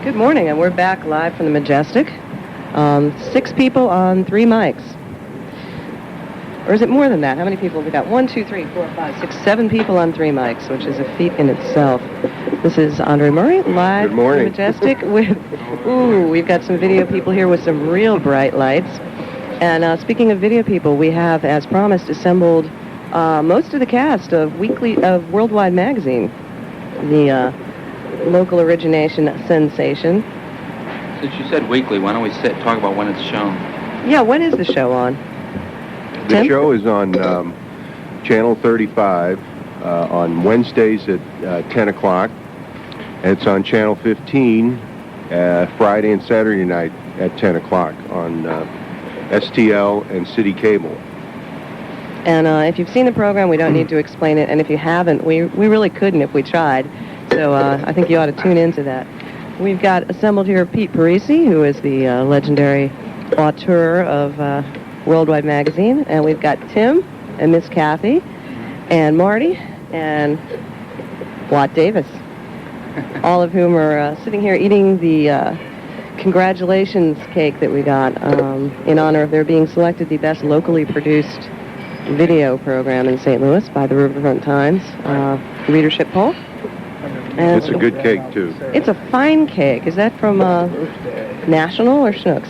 Good morning, and we're back live from the Majestic. 6 people on 3 mics. Or is it more than that? How many people have we got? 1, 2, 3, 4, 5, 6, 7 people on 3 mics, which is a feat in itself. This is Andrea Murray, live from the Majestic. We've got some video people here with some real bright lights. And speaking of video people, we have, as promised, assembled most of the cast of Worldwide Magazine, the local origination sensation. Since you said weekly, why don't we talk about when it's shown? Yeah, when is the show on? The Tim? show is on Channel 35 on Wednesdays at 10 o'clock. And it's on Channel 15 Friday and Saturday night at 10 o'clock on STL and City Cable. And if you've seen the program, we don't need to explain it. And if you haven't, we really couldn't if we tried. So I think you ought to tune into that. We've got assembled here Peter Parisi, who is the legendary auteur of Worldwide Magazine. And we've got Tim and Miss Kathy and Marty and Watt Davis, all of whom are sitting here eating the congratulations cake that we got in honor of their being selected the best locally produced video program in St. Louis by the Riverfront Times readership poll. And it's a good cake, too. It's a fine cake. Is that from National or Schnucks?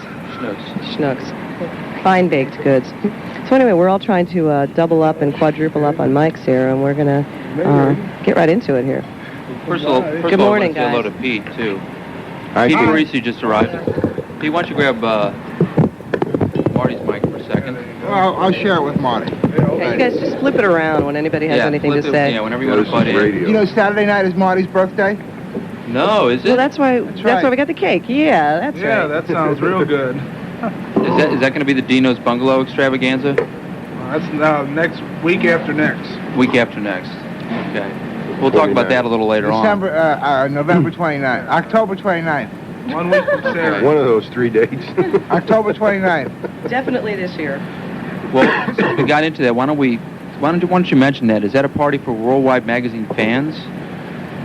Schnucks. Fine baked goods. So anyway, we're all trying to double up and quadruple up on mics here, and we're going to get right into it here. First of all, Good morning, say hello guys. to Pete, too. Hi, Pete Pete. Parisi just arrived. Pete, why don't you grab Marty's mic for a second? Well, I'll share it with Marty. Okay, you guys just flip it around when anybody has anything to say. Yeah, whenever you want to butt in. Radio. You know, Saturday night is Marty's birthday. No, is it? Well, that's why right. we got the cake. Yeah, that's right. Yeah, that sounds real good. Is that going to be the Dino's Bungalow extravaganza? That's next week after next. Week after next. Okay. We'll talk about that a little later on. November 29th. October 29th. 1 week from Saturday. One of those 3 dates. October 29th. Definitely this year. Well, since we got into that, why don't you mention that? Is that a party for Worldwide Magazine fans?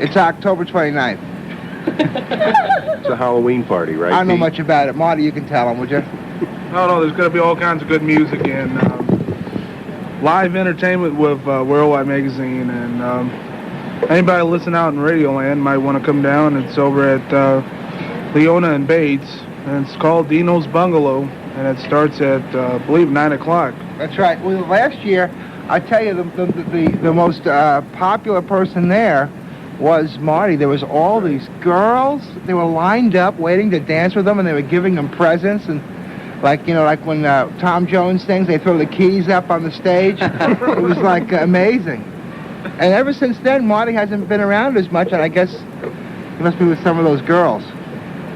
It's October 29th. It's a Halloween party, right? I don't know Pete? much about it. Marty, you can tell him, would you? No, there's going to be all kinds of good music and live entertainment with Worldwide Magazine. And anybody listening out in Radio Land might want to come down. It's over at Leona and Bates. And it's called Dino's Bungalow. And it starts at, I believe, 9 o'clock. That's right. Well, last year, I tell you, the most popular person there was Marty. There was all these girls. They were lined up waiting to dance with them, and they were giving them presents. And like when Tom Jones sings, they throw the keys up on the stage. It was like amazing. And ever since then, Marty hasn't been around as much, and I guess he must be with some of those girls.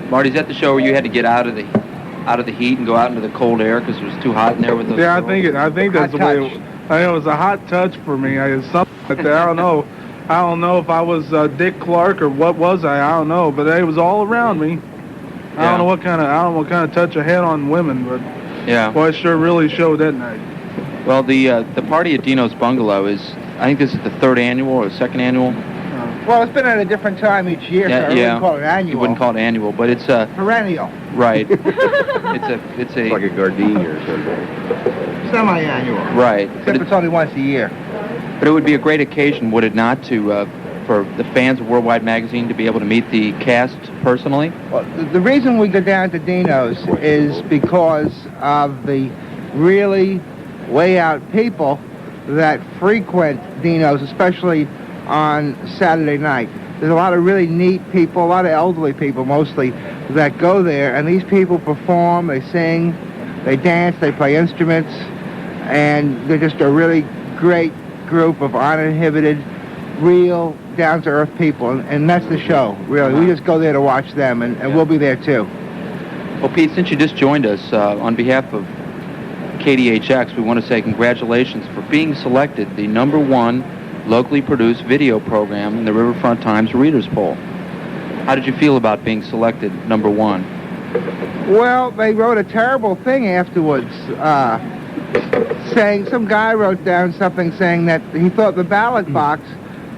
Marty's at the show where you had to get out of the heat and go out into the cold air because it was too hot in there with those Yeah, girls? I think that's the way. It was a hot touch for me. Something like that. I don't know. I don't know if I was Dick Clark or what was I. I don't know, but it was all around me. I don't know what kind of touch I had on women, but yeah, boy, it sure really showed that night. Well, the party at Dino's Bungalow is, I think this is the 3rd annual or 2nd annual. Well, it's been at a different time each year, so I wouldn't call it annual. You wouldn't call it annual, but it's a perennial. Right. It's like a gardenia or something. Semi-annual. Right. Except it's only once a year. But it would be a great occasion, would it not, to for the fans of Worldwide Magazine to be able to meet the cast personally? Well, the reason we go down to Dino's is because of the really way out people that frequent Dino's, especially on Saturday night. There's a lot of really neat people, a lot of elderly people mostly, that go there, and these people perform, they sing, they dance, they play instruments, and they're just a really great group of uninhibited, real, down-to-earth people, and that's the show, really. We just go there to watch them, and we'll be there too. Well, Pete, since you just joined us, on behalf of KDHX, we want to say congratulations for being selected the #1 locally produced video program in the Riverfront Times Readers Poll. How did you feel about being selected #1? Well, they wrote a terrible thing afterwards, saying, some guy wrote down something saying that he thought the ballot box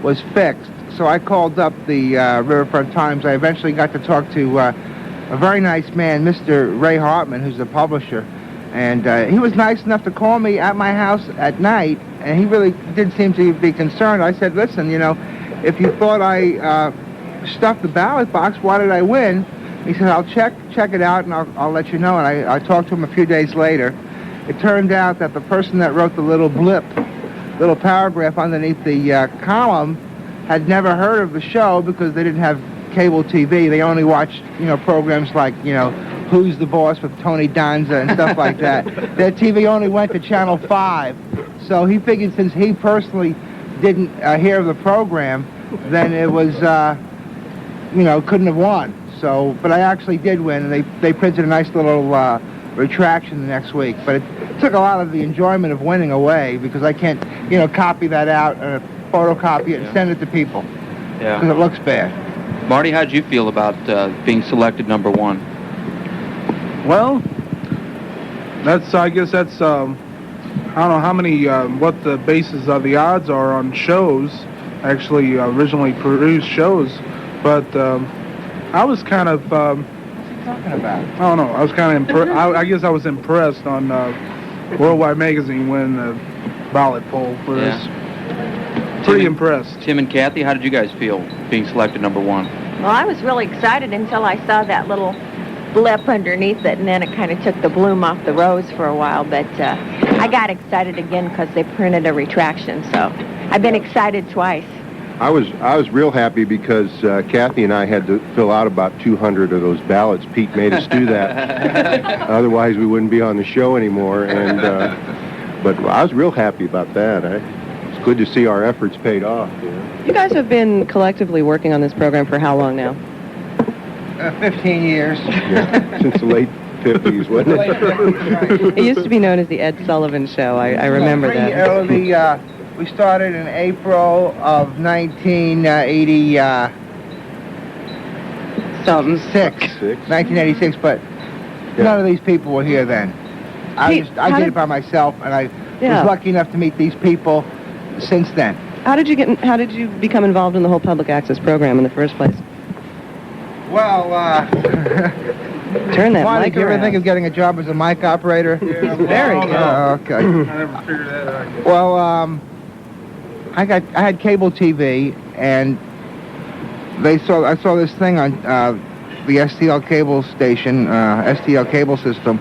was fixed. So I called up the Riverfront Times. I eventually got to talk to a very nice man, Mr. Ray Hartman, who's the publisher. And he was nice enough to call me at my house at night, and he really did seem to be concerned. I said, listen, you know, if you thought I stuffed the ballot box, why did I win? He said, I'll check it out, and I'll let you know. And I talked to him a few days later. It turned out that the person that wrote the little paragraph underneath the column had never heard of the show because they didn't have cable TV. They only watched, you know, programs like, you know, Who's the Boss with Tony Danza and stuff like that. Their TV only went to Channel 5. So he figured since he personally didn't hear of the program, then it was, you know, couldn't have won. So, but I actually did win, and they printed a nice little retraction the next week. But it took a lot of the enjoyment of winning away because I can't, you know, copy that out and photocopy it and send it to people. Yeah. Because it looks bad. Marty, how did you feel about being selected number one? Well, I guess that's, I don't know how many, what the basis of the odds are on shows, actually originally produced shows, but I was kind of, What's he talking about? I don't know, I was kind of impressed, I guess I was impressed on Worldwide Magazine winning the ballot poll for this. Pretty impressed. Tim and Kathy, how did you guys feel being selected number one? Well, I was really excited until I saw that little blip underneath it, and then it kind of took the bloom off the rose for a while, but I got excited again because they printed a retraction, so I've been excited twice. I was real happy because Kathy and I had to fill out about 200 of those ballots. Pete made us do that. Otherwise, we wouldn't be on the show anymore. And but I was real happy about that. It's good to see our efforts paid off. You know? You guys have been collectively working on this program for how long now? 15 years. Yeah, since the late 50s, wasn't it? It used to be known as the Ed Sullivan Show. I remember that. Early, we started in April of 1980. Something. 1986, but none of these people were here then. I did it by myself, and I was lucky enough to meet these people since then. How did you become involved in the whole public access program in the first place? Well, turn that Marty, mic did you ever around. think of getting a job as a mic operator? Yeah, very good. Okay. I never figured that out. Well, I had cable TV, and I saw this thing on the STL cable station, STL cable system,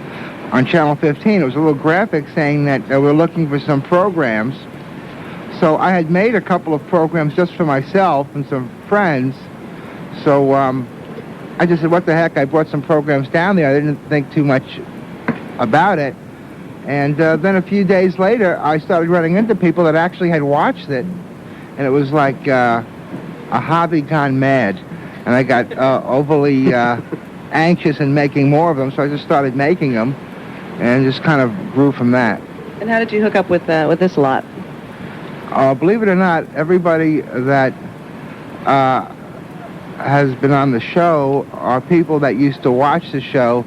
on Channel 15. It was a little graphic saying that we're looking for some programs. So I had made a couple of programs just for myself and some friends. So I just said, what the heck? I brought some programs down there. I didn't think too much about it. And then a few days later, I started running into people that actually had watched it. And it was like a hobby gone mad. And I got overly anxious in making more of them, so I just started making them and just kind of grew from that. And how did you hook up with this lot? Believe it or not, everybody that has been on the show are people that used to watch the show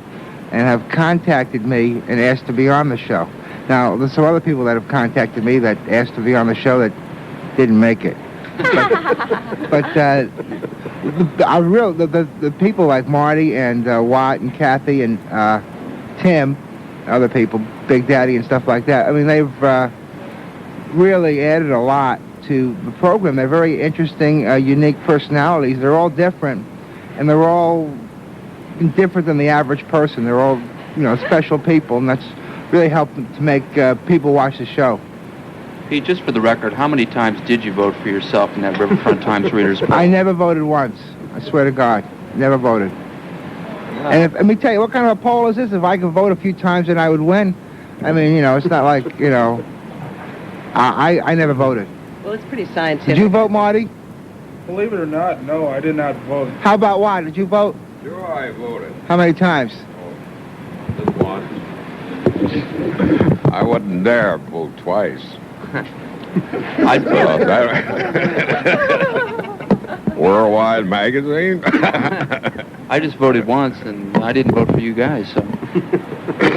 and have contacted me and asked to be on the show. Now, there's some other people that have contacted me that asked to be on the show that didn't make it. But the people like Marty and Watt and Kathy and Tim, other people, Big Daddy and stuff like that, I mean, they've really added a lot to the program. They're very interesting, unique personalities. They're all different, and they're all different than the average person. They're all, you know, special people, and that's really helped to make people watch the show. Pete, just for the record, how many times did you vote for yourself in that Riverfront Times Readers poll? I never voted once. I swear to God, never voted. And let me tell you, what kind of a poll is this? If I could vote a few times, then I would win. I mean, you know, it's not like, you know, I never voted. Well, it's pretty scientific. Did you vote, Marty? Believe it or not, no, I did not vote. How about Watt? Did you vote? Sure, I voted. How many times? Just once. I wasn't there to vote twice. I voted. Worldwide Magazine? I just voted once, and I didn't vote for you guys, so.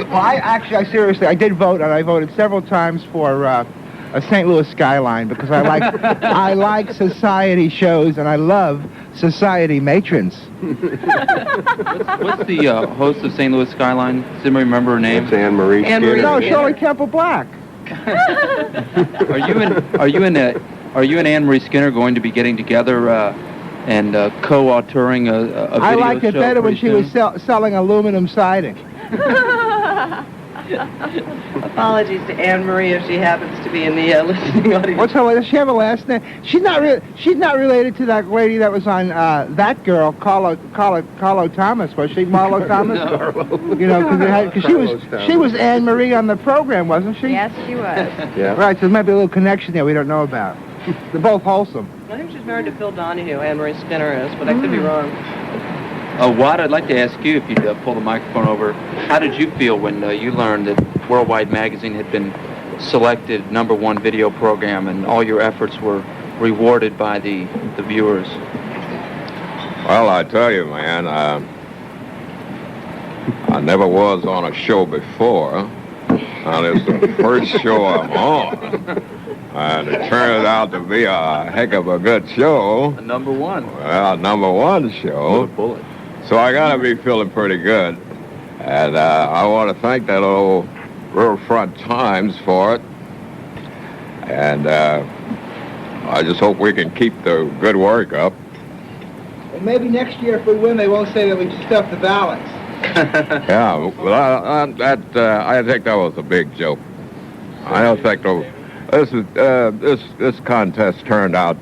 Well, I seriously, I did vote, and I voted several times for a St. Louis skyline because I like I like society shows and I love society matrons. What's the host of St. Louis Skyline? Does anybody remember her name? It's Anne-Marie Skinner. No, Shirley Temple Black. Are you and Anne-Marie Skinner going to be getting together and co-authoring a video I liked it show better when pretty she soon? was selling aluminum siding. Apologies to Anne-Marie if she happens to be in the listening audience. What's her? Does she have a last name? She's not related to that lady that was on That Girl, Carlo Thomas. Was she Marlo Thomas? No. You know, because she was Anne Marie on the program, wasn't she? Yes, she was. Yeah. Right. So there might be a little connection there we don't know about. They're both wholesome. I think she's married to Phil Donahue, Anne-Marie Skinner is, but I could be wrong. Watt, I'd like to ask you, if you'd pull the microphone over, how did you feel when you learned that Worldwide Magazine had been selected #1 video program and all your efforts were rewarded by the viewers? Well, I tell you, man, I never was on a show before. And it's the first show I'm on. And it turned out to be a heck of a good show. A #1. Well, #1 show. Bullet. So I got to be feeling pretty good. And I want to thank that old Riverfront Times for it. And I just hope we can keep the good work up. And maybe next year if we win, they won't say that we stuffed the ballots. Yeah, well, I think that was a big joke. I don't think this contest turned out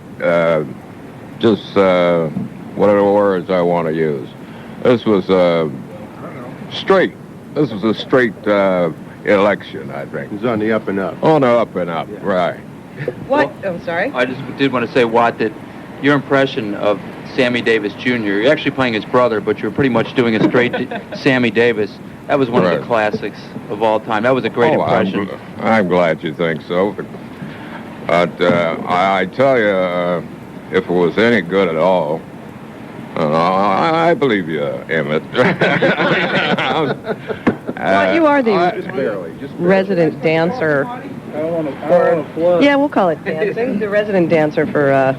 just what are the words I want to use? This was straight. This was a straight election, I think. It's on the up and up. On the up and up, right. What? I'm sorry. I just did want to say, Watt, that your impression of Sammy Davis Jr., you're actually playing his brother, but you're pretty much doing a straight Sammy Davis. That was one of the classics of all time. That was a great impression. I'm glad you think so. But I tell you, if it was any good at all, I believe you, Emmett. Well, you are the resident dancer. Yeah, we'll call it dancing. The resident dancer for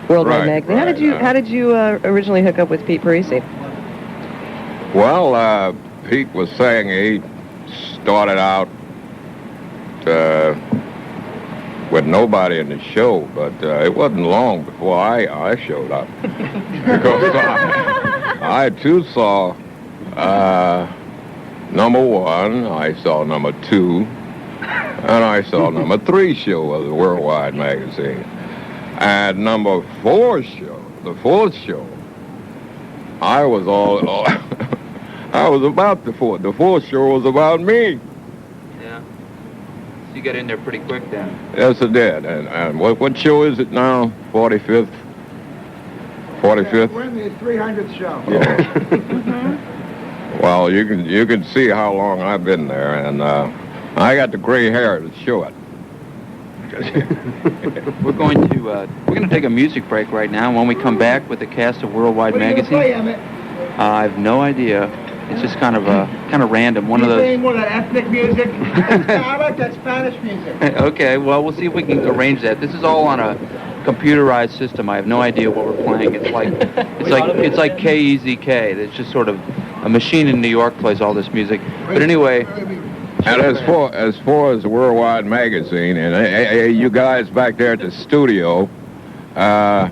Worldwide Right, Magazine. right, How did you originally hook up with Pete Parisi? Well, Pete was saying he started out with nobody in the show, but it wasn't long before I showed up. Because I too saw #1, I saw #2, and I saw #3 show of the Worldwide Magazine. And #4 show, the 4th show, I was I was about the 4th. The 4th show was about me. Yeah. So you got in there pretty quick then. Yes, it did. And what show is it now? 45th? 45th? We're in the 300th show. Yeah. Well, you can see how long I've been there, and I got the gray hair to show it. We're going to take a music break right now. And when we come back with the cast of Worldwide Magazine, I have no idea. It's just kind of random. One of those. Playing more ethnic music. I like that Spanish music. Okay, well, we'll see if we can arrange that. This is all on a computerized system. I have no idea what we're playing. It's like KEZK. It's just sort of a machine in New York plays all this music. But anyway. And as far as Worldwide Magazine, and you guys back there at the studio, I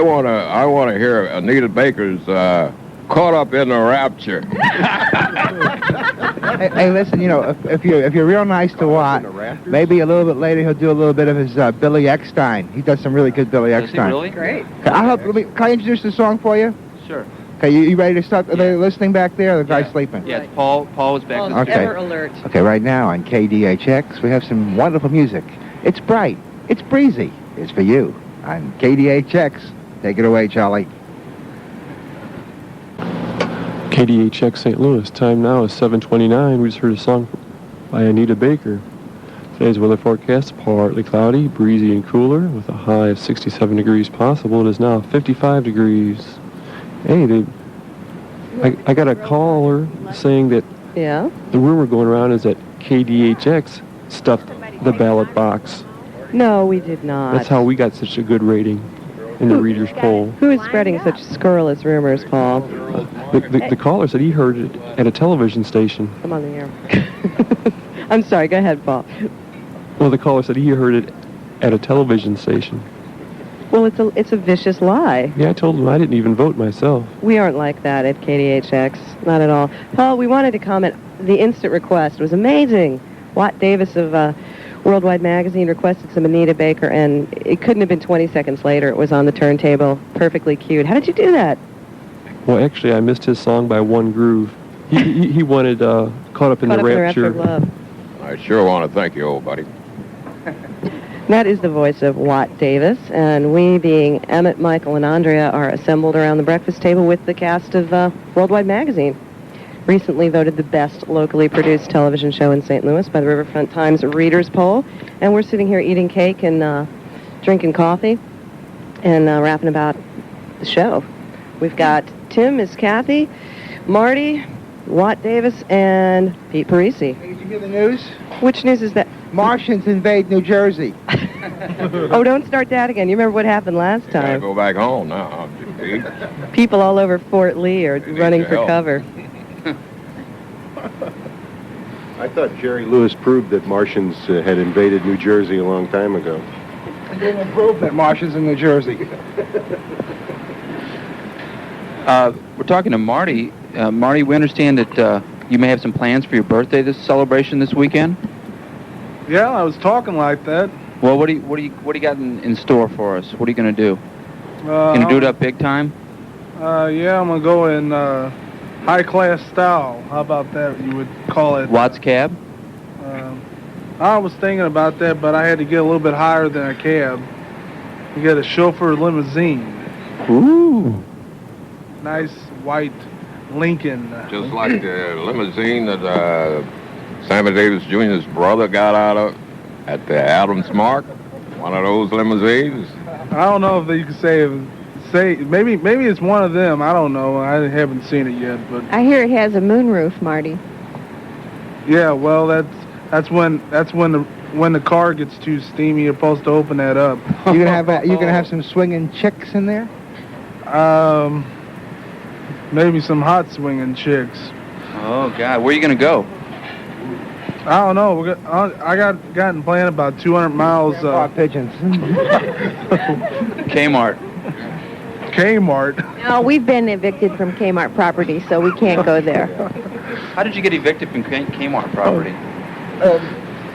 wanna hear Anita Baker's "Caught Up in the Rapture." Hey, listen, you know, if you're real nice to Watt, maybe a little bit later he'll do a little bit of his Billy Eckstein. He does some really good Billy Does he Eckstein. really? Great. Can I introduce the song for you? Sure. Okay, you ready to start? Are they listening back there? Or the guy sleeping? Yes, Paul was back. Paul's Okay. ever alert. Okay, right now on KDHX, we have some wonderful music. It's bright. It's breezy. It's for you on KDHX. Take it away, Charlie. KDHX St. Louis. Time now is 7:29. We just heard a song by Anita Baker. Today's weather forecast, partly cloudy, breezy and cooler, with a high of 67 degrees possible. It is now 55 degrees. Hey, I got a caller saying that Yeah. the rumor going around is that KDHX stuffed the ballot box No, we did not. That's how we got such a good rating in the readers' poll. Who is spreading such scurrilous rumors, Paul? The caller said he heard it at a television station. Come on the air. I'm sorry, go ahead, Paul. Well, the caller said he heard it at a television station. Well, it's a vicious lie. Yeah, I told him I didn't even vote myself. We aren't like that at KDHX, not at all. Paul, we wanted to comment, the instant request was amazing. Watt Davis of Worldwide Magazine requested some Anita Baker, and it couldn't have been 20 seconds later. It was on the turntable, perfectly cued. How did you do that? Well, actually, I missed his song by one groove. He wanted Caught Up in the Rapture of Love. I sure want to thank you, old buddy. That is the voice of Watt Davis, and we, being Emmett, Michael, and Andrea, are assembled around the breakfast table with the cast of Worldwide Magazine. Recently voted the best locally produced television show in St. Louis by the Riverfront Times Readers Poll, and we're sitting here eating cake and drinking coffee and rapping about the show. We've got Tim, Miss Kathy, Marty, Watt Davis, and Pete Parisi. Did you hear the news? Which news is that? Martians invade New Jersey. Oh, don't start that again. You remember what happened last Gotta time? go back home now. Pete. People all over Fort Lee are running for help. cover. I thought Jerry Lewis proved that Martians had invaded New Jersey a long time ago. It didn't prove that Martians in New Jersey. We're talking to Marty. Marty, we understand that you may have some plans for your birthday celebration this weekend. Yeah, I was talking like that. Well, what do you got in store for us? What are you going to do? Going to do it up big time? Yeah, I'm gonna go in high class style. How about that? You would call it. Watt's cab? I was thinking about that, but I had to get a little bit higher than a cab. You get a chauffeur limousine. Ooh. Nice white Lincoln. Just like the limousine that Sammy Davis Jr.'s brother got out of at the Adams Mark. One of those limousines. I don't know if you could say maybe it's one of them. I don't know. I haven't seen it yet, but I hear it has a moonroof, Marty. yeah. Well, that's when the car gets too steamy. You're supposed to open that up. You gonna have some swinging chicks in there? Maybe some hot swinging chicks. Oh God, where are you going to go? I don't know. I gotten planned about 200 miles. Pigeons. Kmart. Kmart. No, we've been evicted from Kmart property, so we can't go there. How did you get evicted from Kmart property?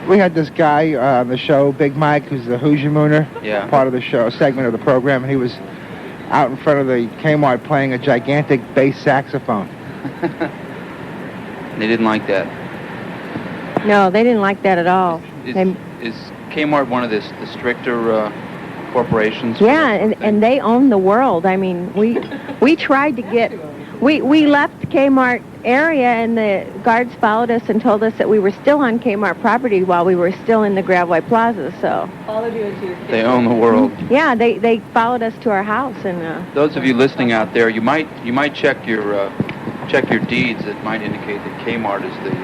We had this guy on the show, Big Mike, who's the Hoosier Mooner, Yeah. part of the show, segment of the program, and he was out in front of the Kmart playing a gigantic bass saxophone. They didn't like that. No, they didn't like that at all. Is Kmart one of the stricter corporations? Yeah, and they own the world. I mean, we tried to get... We left Kmart area, and the guards followed us and told us that we were still on Kmart property while we were still in the Gravway Plaza, so... They own the world. Yeah, they followed us to our house, and... Those of you listening out there, you might check your deeds that might indicate that Kmart is the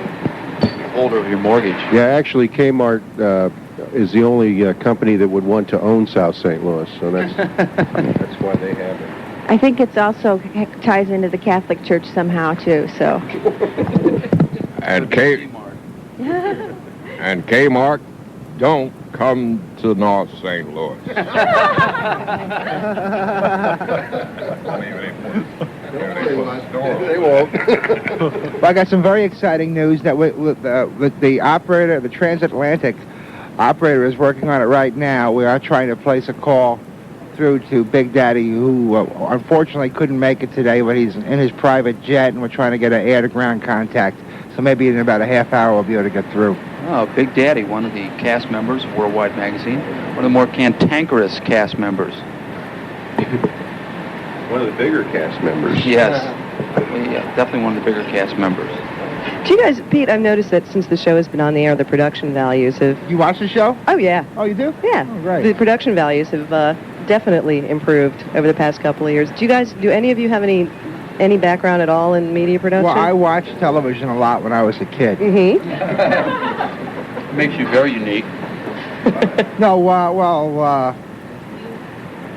holder of your mortgage. Yeah, actually, Kmart is the only company that would want to own South St. Louis, so that's why they have it. I think it's also ties into the Catholic Church somehow, too, so... And Kmart don't come to North St. Louis. They won't. Well, I got some very exciting news that with the operator, the transatlantic operator is working on it right now. We are trying to place a call through to Big Daddy, who unfortunately couldn't make it today, but he's in his private jet, and we're trying to get an air-to-ground contact. So maybe in about a half hour we'll be able to get through. Oh, Big Daddy, one of the cast members of Worldwide Magazine, one of the more cantankerous cast members. One of the bigger cast members. Yes, definitely one of the bigger cast members. Do you guys, Pete, I've noticed that since the show has been on the air, the production values have... You watch the show? Oh, yeah. Oh, you do? Yeah. Oh, right. The production values have definitely improved over the past couple of years. Do any of you have any background at all in media production? Well, I watched television a lot when I was a kid. Mm-hmm. Makes you very unique. No,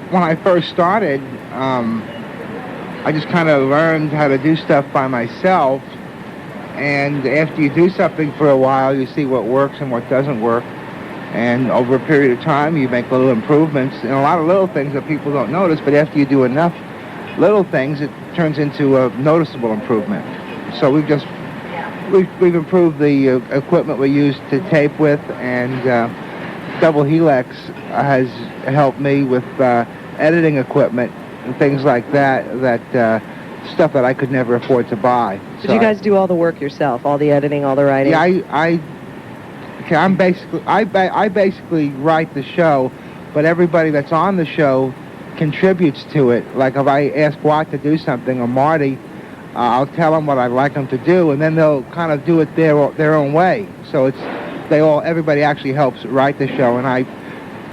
when I first started, I just kind of learned how to do stuff by myself. And after you do something for a while, you see what works and what doesn't work. And over a period of time, you make little improvements. And a lot of little things that people don't notice, but after you do enough little things, it turns into a noticeable improvement. So we've improved the equipment we use to tape with, and Double Helix has helped me with editing equipment and things like that, stuff that I could never afford to buy. Did you guys do all the work yourself, all the editing, all the writing? Yeah, I basically write the show, but everybody that's on the show contributes to it. Like if I ask Watt to do something, or Marty, I'll tell them what I'd like them to do, and then they'll kind of do it their own way. So everybody actually helps write the show, and I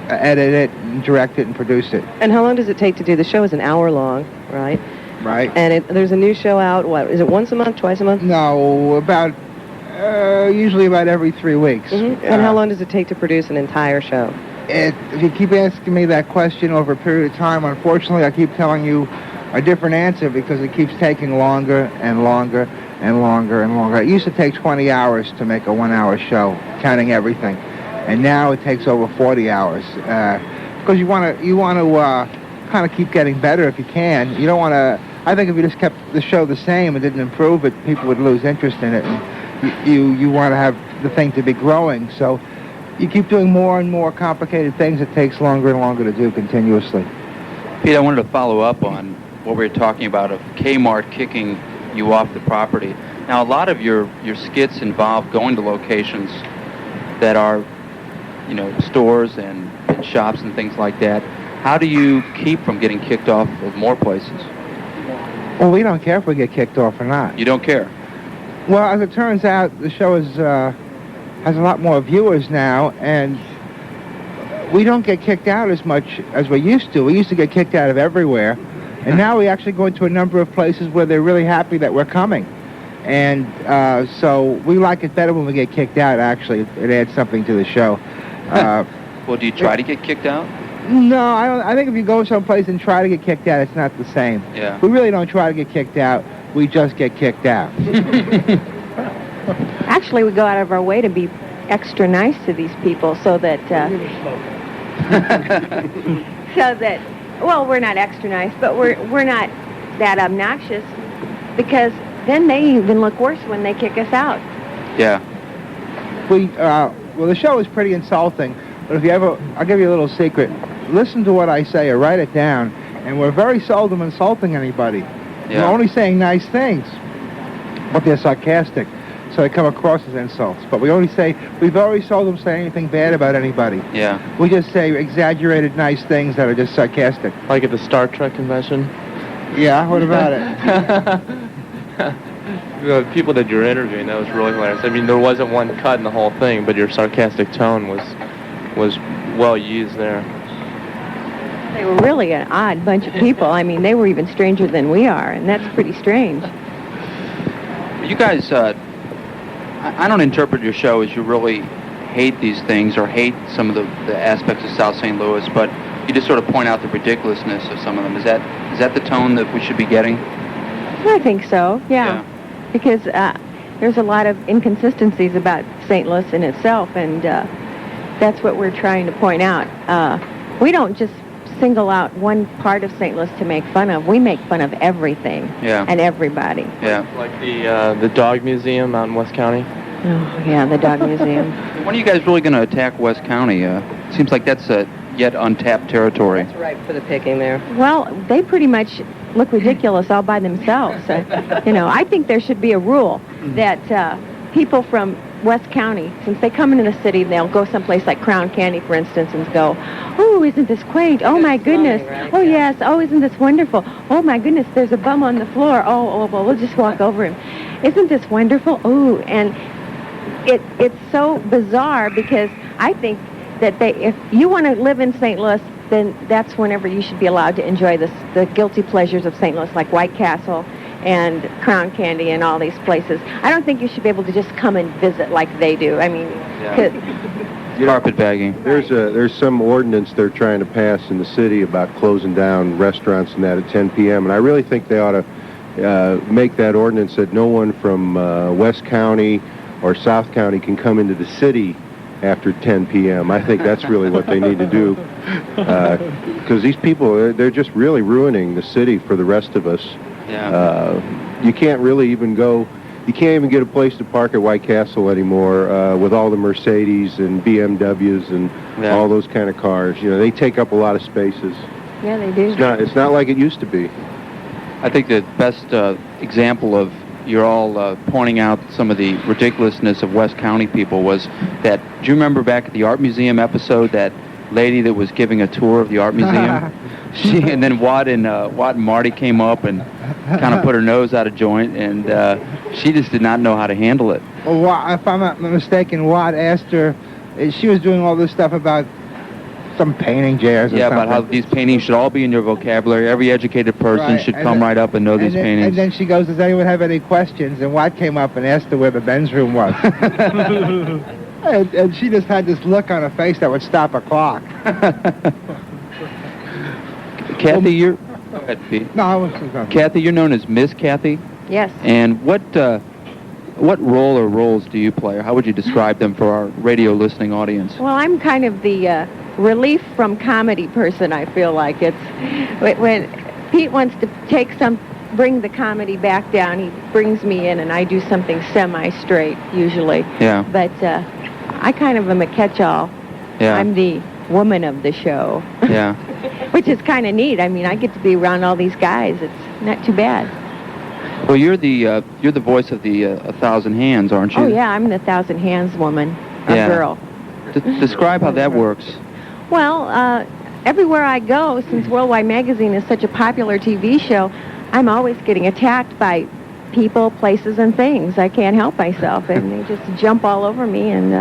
edit it, and direct it, and produce it. And how long does it take to do? The show is an hour long, right? Right. And there's a new show out, what, is it once a month, twice a month? No, usually about every 3 weeks. Mm-hmm. And how long does it take to produce an entire show? If you keep asking me that question over a period of time, unfortunately, I keep telling you a different answer because it keeps taking longer and longer and longer and longer. It used to take 20 hours to make a 1-hour show, counting everything. And now it takes over 40 hours. Because you want to kind of keep getting better if you can. You don't want to... I think if you just kept the show the same and didn't improve it, people would lose interest in it. And you want to have the thing to be growing. So you keep doing more and more complicated things. It takes longer and longer to do continuously. Pete, I wanted to follow up on what we were talking about of Kmart kicking you off the property. Now, a lot of your skits involve going to locations that are, stores and shops and things like that. How do you keep from getting kicked off of more places? Well, we don't care if we get kicked off or not. You don't care? Well, as it turns out, the show has a lot more viewers now, and we don't get kicked out as much as we used to. We used to get kicked out of everywhere, and now we actually go into a number of places where they're really happy that we're coming. And so we like it better when we get kicked out, actually. It adds something to the show. Well, do you try to get kicked out? No, I don't. I think if you go someplace and try to get kicked out, it's not the same. Yeah. We really don't try to get kicked out. We just get kicked out. Actually, we go out of our way to be extra nice to these people so that... well, we're not extra nice, but we're not that obnoxious, because then they even look worse when they kick us out. Yeah. Well, the show is pretty insulting, but I'll give you a little secret. Listen to what I say or write it down, and we're very seldom insulting anybody. Yeah. We're only saying nice things, but they're sarcastic, so they come across as insults. But we very seldom say anything bad about anybody. Yeah. We just say exaggerated nice things that are just sarcastic. Like at the Star Trek convention? Yeah, what about it? The people that you're interviewing, that was really hilarious. I mean, there wasn't one cut in the whole thing, but your sarcastic tone was well used there. They were really an odd bunch of people. I mean, they were even stranger than we are, and that's pretty strange. You guys, I don't interpret your show as you really hate these things or hate some of the aspects of South St. Louis, but you just sort of point out the ridiculousness of some of them. Is that the tone that we should be getting? I think so, yeah. Because there's a lot of inconsistencies about St. Louis in itself, and that's what we're trying to point out. We don't just single out one part of St. Louis to make fun of. We make fun of everything and everybody. Yeah. Like the dog museum out in West County? Oh, yeah, the dog museum. When are you guys really going to attack West County? Seems like that's yet untapped territory. That's right for the picking there. Well, they pretty much look ridiculous all by themselves. I think there should be a rule that people from West County, since they come into the city, they'll go someplace like Crown Candy, for instance, and go, oh, isn't this quaint? Oh, my goodness. Funny, right? Oh, yes. Oh, isn't this wonderful? Oh, my goodness, there's a bum on the floor. Oh, well, we'll just walk over him. Isn't this wonderful? Oh, and it's so bizarre, because I think that if you want to live in St. Louis, then that's whenever you should be allowed to enjoy the guilty pleasures of St. Louis, like White Castle and Crown Candy and all these places. I don't think you should be able to just come and visit like they do. I mean, Carpetbagging. There's some ordinance they're trying to pass in the city about closing down restaurants and that at 10 p.m. And I really think they ought to make that ordinance that no one from West County or South County can come into the city after 10 p.m. I think that's really what they need to do, because these people, they're just really ruining the city for the rest of us. Yeah. You can't really even go, you can't even get a place to park at White Castle anymore with all the Mercedes and BMWs and all those kind of cars. You know, they take up a lot of spaces. Yeah, they do. It's not like it used to be. I think the best example of you're all pointing out some of the ridiculousn't of West County people was that, do you remember back at the Art Museum episode, that lady that was giving a tour of the Art Museum? And then Watt and Marty came up and kind of put her nose out of joint, and she just did not know how to handle it. Well, if I'm not mistaken, Watt asked her, she was doing all this stuff about some painting jars or something. About how these paintings should all be in your vocabulary. Every educated person should come right up and know these paintings. And then she goes, does anyone have any questions? And Watt came up and asked her where the men's room was. and she just had this look on her face that would stop a clock. Kathy, you're... Go ahead, Pete. No, I wasn't. Kathy, you're known as Miss Kathy. Yes. And what role or roles do you play, or how would you describe them for our radio listening audience? Well, I'm kind of the relief from comedy person, I feel like. It's when Pete wants to bring the comedy back down, he brings me in and I do something semi-straight usually. Yeah. But I kind of am a catch-all. Yeah. I'm the woman of the show. Yeah. Which is kind of neat. I mean, I get to be around all these guys. It's not too bad. Well, you're the voice of the 1,000 Hands, aren't you? Oh yeah, I'm the 1,000 Hands woman, girl. Describe how that works. Well, everywhere I go, since Worldwide Magazine is such a popular TV show, I'm always getting attacked by people, places, and things. I can't help myself, and they just jump all over me, and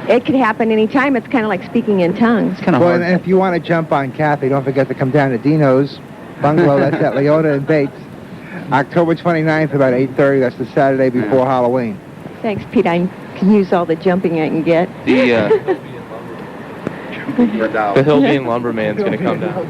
it could happen any time. It's kind of like speaking in tongues. It's kind of hard. And if you want to jump on Kathy, don't forget to come down to Dino's Bungalow. That's at Leota and Bates. October 29th, about 8:30. That's the Saturday before Halloween. Thanks, Pete. I can use all the jumping I can get. The Hillbean Lumberman's going to come down.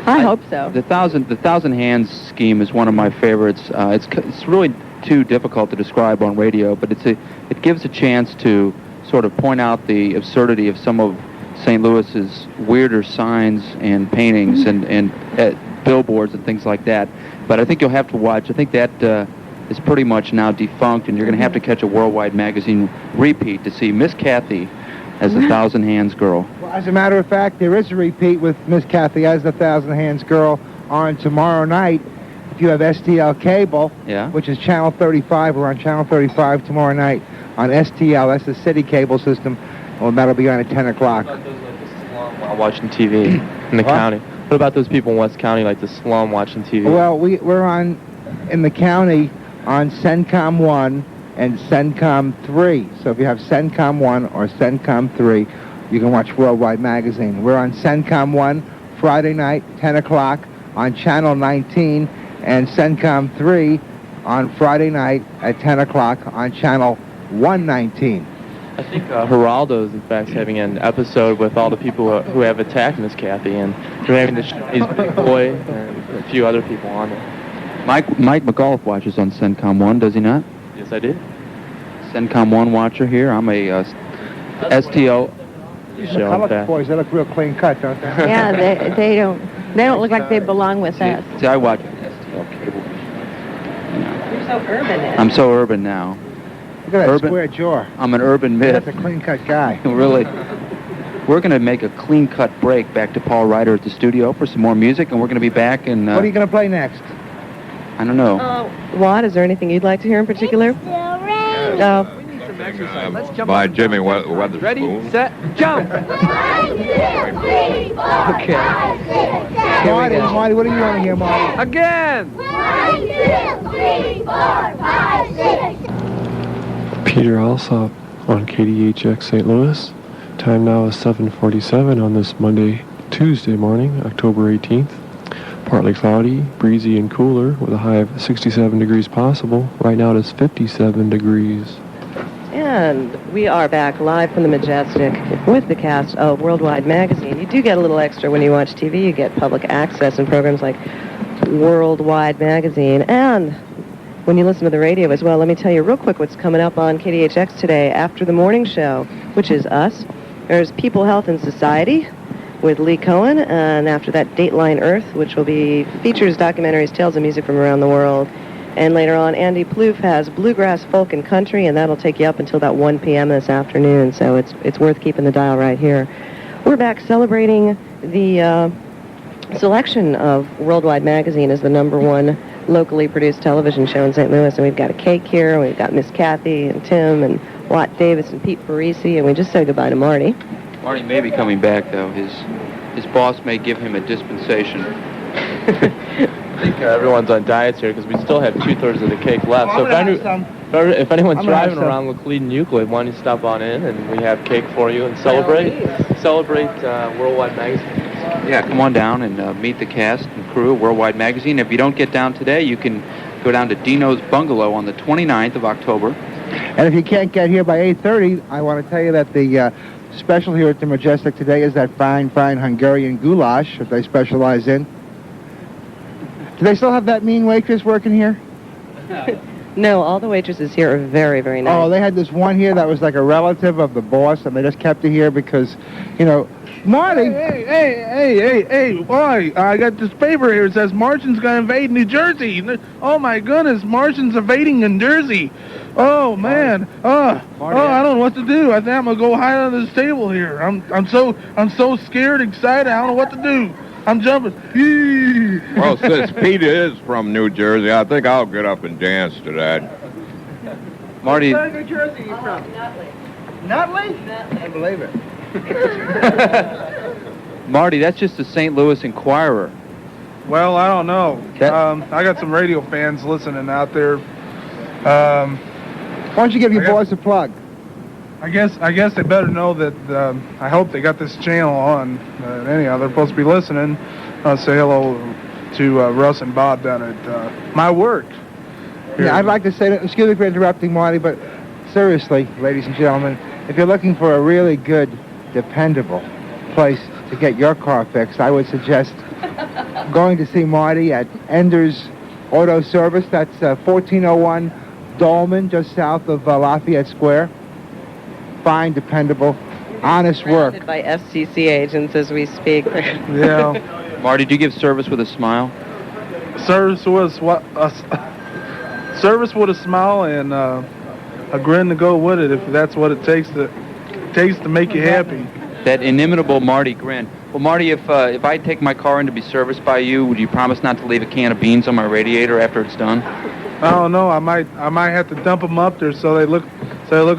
I hope so. The thousand Hands scheme is one of my favorites. It's really too difficult to describe on radio, but it gives a chance to sort of point out the absurdity of some of St. Louis's weirder signs and paintings and billboards and things like that. But I think you'll have to watch. I think that is pretty much now defunct, and you're going to have to catch a Worldwide Magazine repeat to see Miss Kathy as the 1,000 Hands girl. Well, as a matter of fact, there is a repeat with Miss Kathy as the 1,000 Hands girl on tomorrow night. If you have STL cable, which is Channel 35, we're on Channel 35 tomorrow night on STL. That's the city cable system. Well, that'll be on at 10 o'clock. What about those like the slum while watching TV in the county? What about those people in West County like the slum watching TV? Well, we're on in the county on CENTCOM 1 and CENTCOM 3. So if you have CENTCOM 1 or CENTCOM 3, you can watch Worldwide Magazine. We're on CENTCOM 1 Friday night, 10 o'clock on Channel 19, and CENTCOM 3 on Friday night at 10 o'clock on Channel 119. I think Geraldo's, in fact, having an episode with all the people who have attacked Miss Kathy, and they're having the Chinese Big Boy and a few other people on there. Mike McAuliffe watches on CENTCOM 1, does he not? Yes, I did. CENTCOM 1 watcher here. I'm a STL. How about the boys? They look real clean cut, don't they? Yeah, they don't look like they belong with us. See, I watch STL cable. You're so urban. I'm so urban now. Look at that square jaw. I'm an urban myth. That's a clean-cut guy. Really. We're going to make a clean-cut break back to Paul Ryder at the studio for some more music, and we're going to be back in... what are you going to play next? I don't know. Watt, is there anything you'd like to hear in particular? No. Let's jump by Jimmy Weatherspoon. Ready, set, jump! 1, 2, 3, 4, Okay. 5, 6, 7. Marty, what do you want to hear, Marty? Again! 1, 2, 3, 4, 5, 6. Peter Alsop on KDHX St. Louis. Time now is 7:47 on this Tuesday morning, October 18th. Partly cloudy, breezy and cooler with a high of 67 degrees possible. Right now it is 57 degrees. And we are back live from the Majestic with the cast of Worldwide Magazine. You do get a little extra when you watch TV. You get public access and programs like Worldwide Magazine. And when you listen to the radio as well, let me tell you real quick what's coming up on KDHX today after the morning show, which is us. There's People, Health, and Society with Lee Cohen, and after that, Dateline Earth, which will be features, documentaries, tales of music from around the world. And later on, Andy Plouffe has Bluegrass, Folk, and Country, and that'll take you up until about 1 p.m. this afternoon, so it's worth keeping the dial right here. We're back celebrating the selection of Worldwide Magazine as the #1 locally produced television show in St. Louis, and we've got a cake here, and we've got Miss Kathy and Tim and Watt Davis and Pete Parisi, and we just said goodbye to Marty. Marty may be coming back, though. His boss may give him a dispensation. I think everyone's on diets here because we still have 2/3 of the cake left. So if anyone's driving around Laclede and Euclid, why don't you stop on in and we have cake for you and celebrate Worldwide Magazine. Yeah, come on down and meet the cast and crew of Worldwide Magazine. If you don't get down today, you can go down to Dino's Bungalow on the 29th of October. And if you can't get here by 8:30, I want to tell you that the special here at the Majestic today is that fine Hungarian goulash that they specialize in. Do they still have that mean waitress working here? No, all the waitresses here are very, very nice. Oh, they had this one here that was like a relative of the boss, and they just kept it here because, you know, Marty. Hey, boy, I got this paper here. It says Martians going to invade New Jersey. Oh, my goodness, Martians invading New Jersey. Oh, man. Marty, I don't know what to do. I think I'm going to go hide under this table here. I'm so scared, excited. I don't know what to do. I'm jumping. Well, since Peter is from New Jersey, I think I'll get up and dance to that. Marty. Where in New Jersey are you from? Nutley? I believe it. Marty, that's just the St. Louis Inquirer. Well, I don't know. I got some radio fans listening out there. Why don't you give your boys a plug? I guess they better know that I hope they got this channel on. Anyhow, they're supposed to be listening. I'll say hello to Russ and Bob down at my work. Yeah, I'd like to say that, excuse me for interrupting, Marty, but seriously, ladies and gentlemen, if you're looking for a really good, dependable place to get your car fixed, I would suggest going to see Marty at Ender's Auto Service. That's 1401 Dolman, just south of Lafayette Square. Fine, dependable, honest work. Surrounded by FCC agents as we speak. Yeah. Marty, do you give service with a smile? Service with a smile and a grin to go with it, if that's what it takes to make you happy. That inimitable Marty grin. Well, Marty, if I take my car in to be serviced by you, would you promise not to leave a can of beans on my radiator after it's done? I don't know. I might have to dump them up there so they look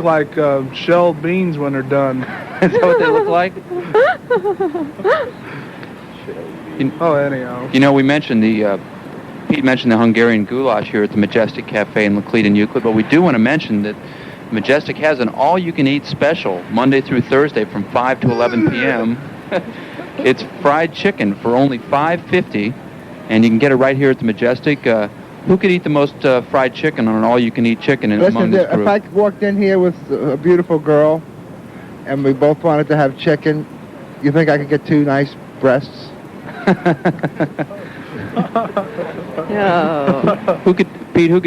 like shelled beans when they're done. Is that what they look like? Anyhow. You know, we mentioned Pete mentioned the Hungarian goulash here at the Majestic Cafe in Laclede and Euclid, but we do want to mention that Majestic has an all-you-can-eat special Monday through Thursday from 5 to 11 p.m. It's fried chicken for only $5.50, and you can get it right here at the Majestic. Who could eat the most fried chicken on an all-you-can-eat chicken among this group? If I walked in here with a beautiful girl and we both wanted to have chicken, you think I could get 2 nice breasts? No. Who could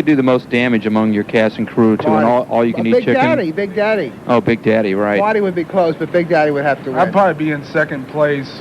do the most damage among your cast and crew to an all-you-can-eat chicken? Big Daddy. Oh, Big Daddy, right. Marty would be close, but Big Daddy would have to win. I'd probably be in second place.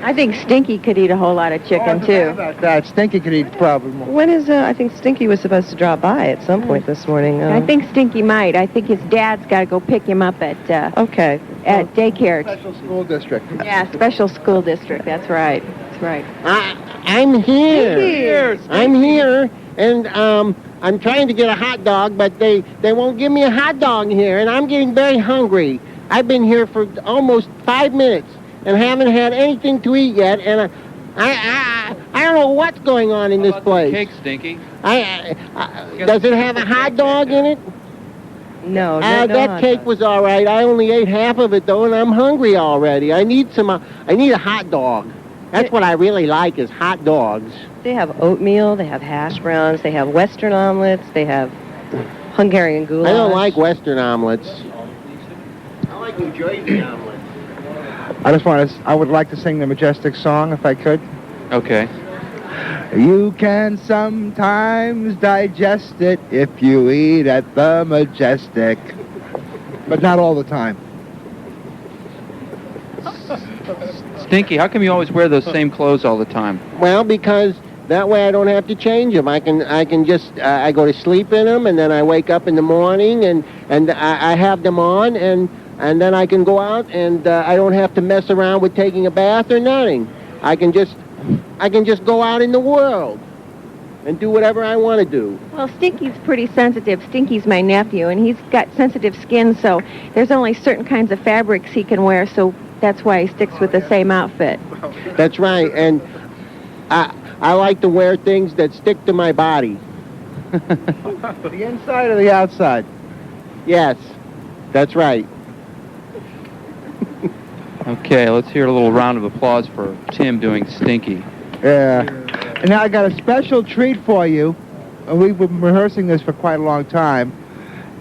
I think Stinky could eat a whole lot of chicken, too. About that. Stinky could eat probably more. When is, I think Stinky was supposed to drop by at some point this morning. I think Stinky might. I think his dad's got to go pick him up at daycare. Special school district. Yeah, special school district. That's right. I'm here. I'm here, and I'm trying to get a hot dog, but they won't give me a hot dog here, and I'm getting very hungry. I've been here for almost 5 minutes and haven't had anything to eat yet, and I don't know what's going on in this place. Cake, Stinky. Does it have a hot dog in it? No, that cake was all right. I only ate half of it, though, and I'm hungry already. I need a hot dog. That's what I really like is hot dogs. They have oatmeal, they have hash browns, they have Western omelets, they have Hungarian goulash. I don't like Western omelets. I like New Jersey omelets. I would like to sing the Majestic song if I could. Okay. You can sometimes digest it if you eat at the Majestic, but not all the time. Stinky, how come you always wear those same clothes all the time? Well, because that way I don't have to change them. I can just I go to sleep in them, and then I wake up in the morning and I have them on, and then I can go out and I don't have to mess around with taking a bath or nothing. I can just go out in the world and do whatever I want to do. Well, Stinky's pretty sensitive. Stinky's my nephew, and he's got sensitive skin, so there's only certain kinds of fabrics he can wear, so that's why he sticks with the same outfit. That's right, and I like to wear things that stick to my body. The inside or the outside? Yes, that's right. Okay, let's hear a little round of applause for Tim doing Stinky. Yeah. And now I got a special treat for you. We've been rehearsing this for quite a long time.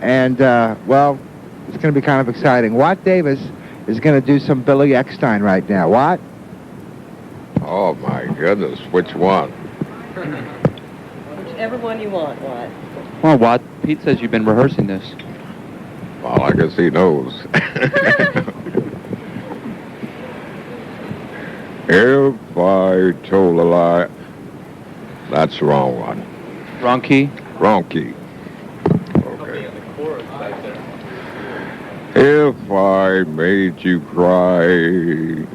And, well, it's going to be kind of exciting. Watt Davis is going to do some Billy Eckstein right now. Watt? Oh, my goodness. Which one? Whichever one you want, Watt. Well, Watt, Pete says you've been rehearsing this. Well, I guess he knows. If I told a lie... That's the wrong one. Wrong key? Wrong key. Okay. If I made you cry...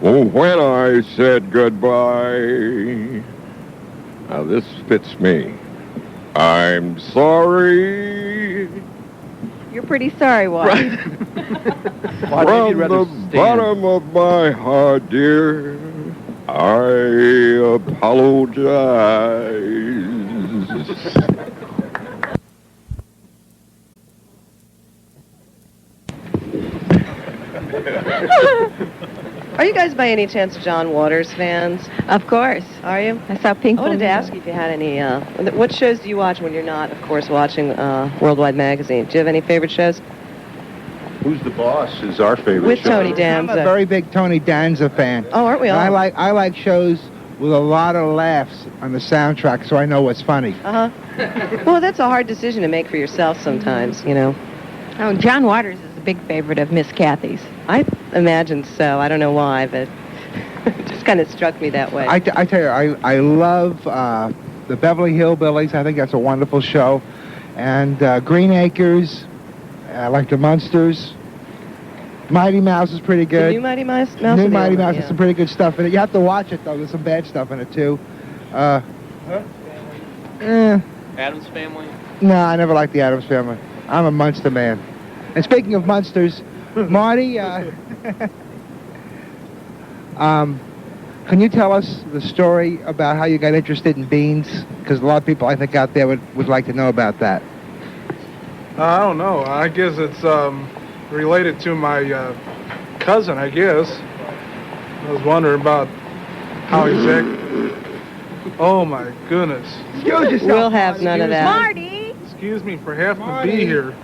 Oh, when I said goodbye... Now, this fits me. I'm sorry... You're pretty sorry, Watt. Right. From the bottom of my heart, dear, I apologize. Are you guys by any chance John Waters fans? Of course. Are you? I saw Pink. I wanted to ask you if you had any, what shows do you watch when you're not, of course, watching Worldwide Magazine? Do you have any favorite shows? Who's the Boss is our favorite With show. Tony Danza. I'm a very big Tony Danza fan. Oh, aren't we all? And I like shows with a lot of laughs on the soundtrack, so I know what's funny. Uh-huh. Well, that's a hard decision to make for yourself sometimes, you know. Oh, John Waters is a big favorite of Miss Kathy's. I imagine so. I don't know why, but it just kind of struck me that way. I tell you, I love the Beverly Hillbillies. I think that's a wonderful show. And Green Acres. I like the Munsters. Mighty Mouse is pretty good. The new Mighty Mouse? New Mighty Mouse has some pretty good stuff in it. You have to watch it, though. There's some bad stuff in it, too. Addams Family? No, I never liked the Addams Family. I'm a Munster man. And speaking of Munsters, Marty, can you tell us the story about how you got interested in beans? Because a lot of people, I think, out there would like to know about that. I don't know. I guess it's related to my cousin, I guess. I was wondering about how exactly... Oh, my goodness. We'll have none of that. Marty! Excuse me for having to be here.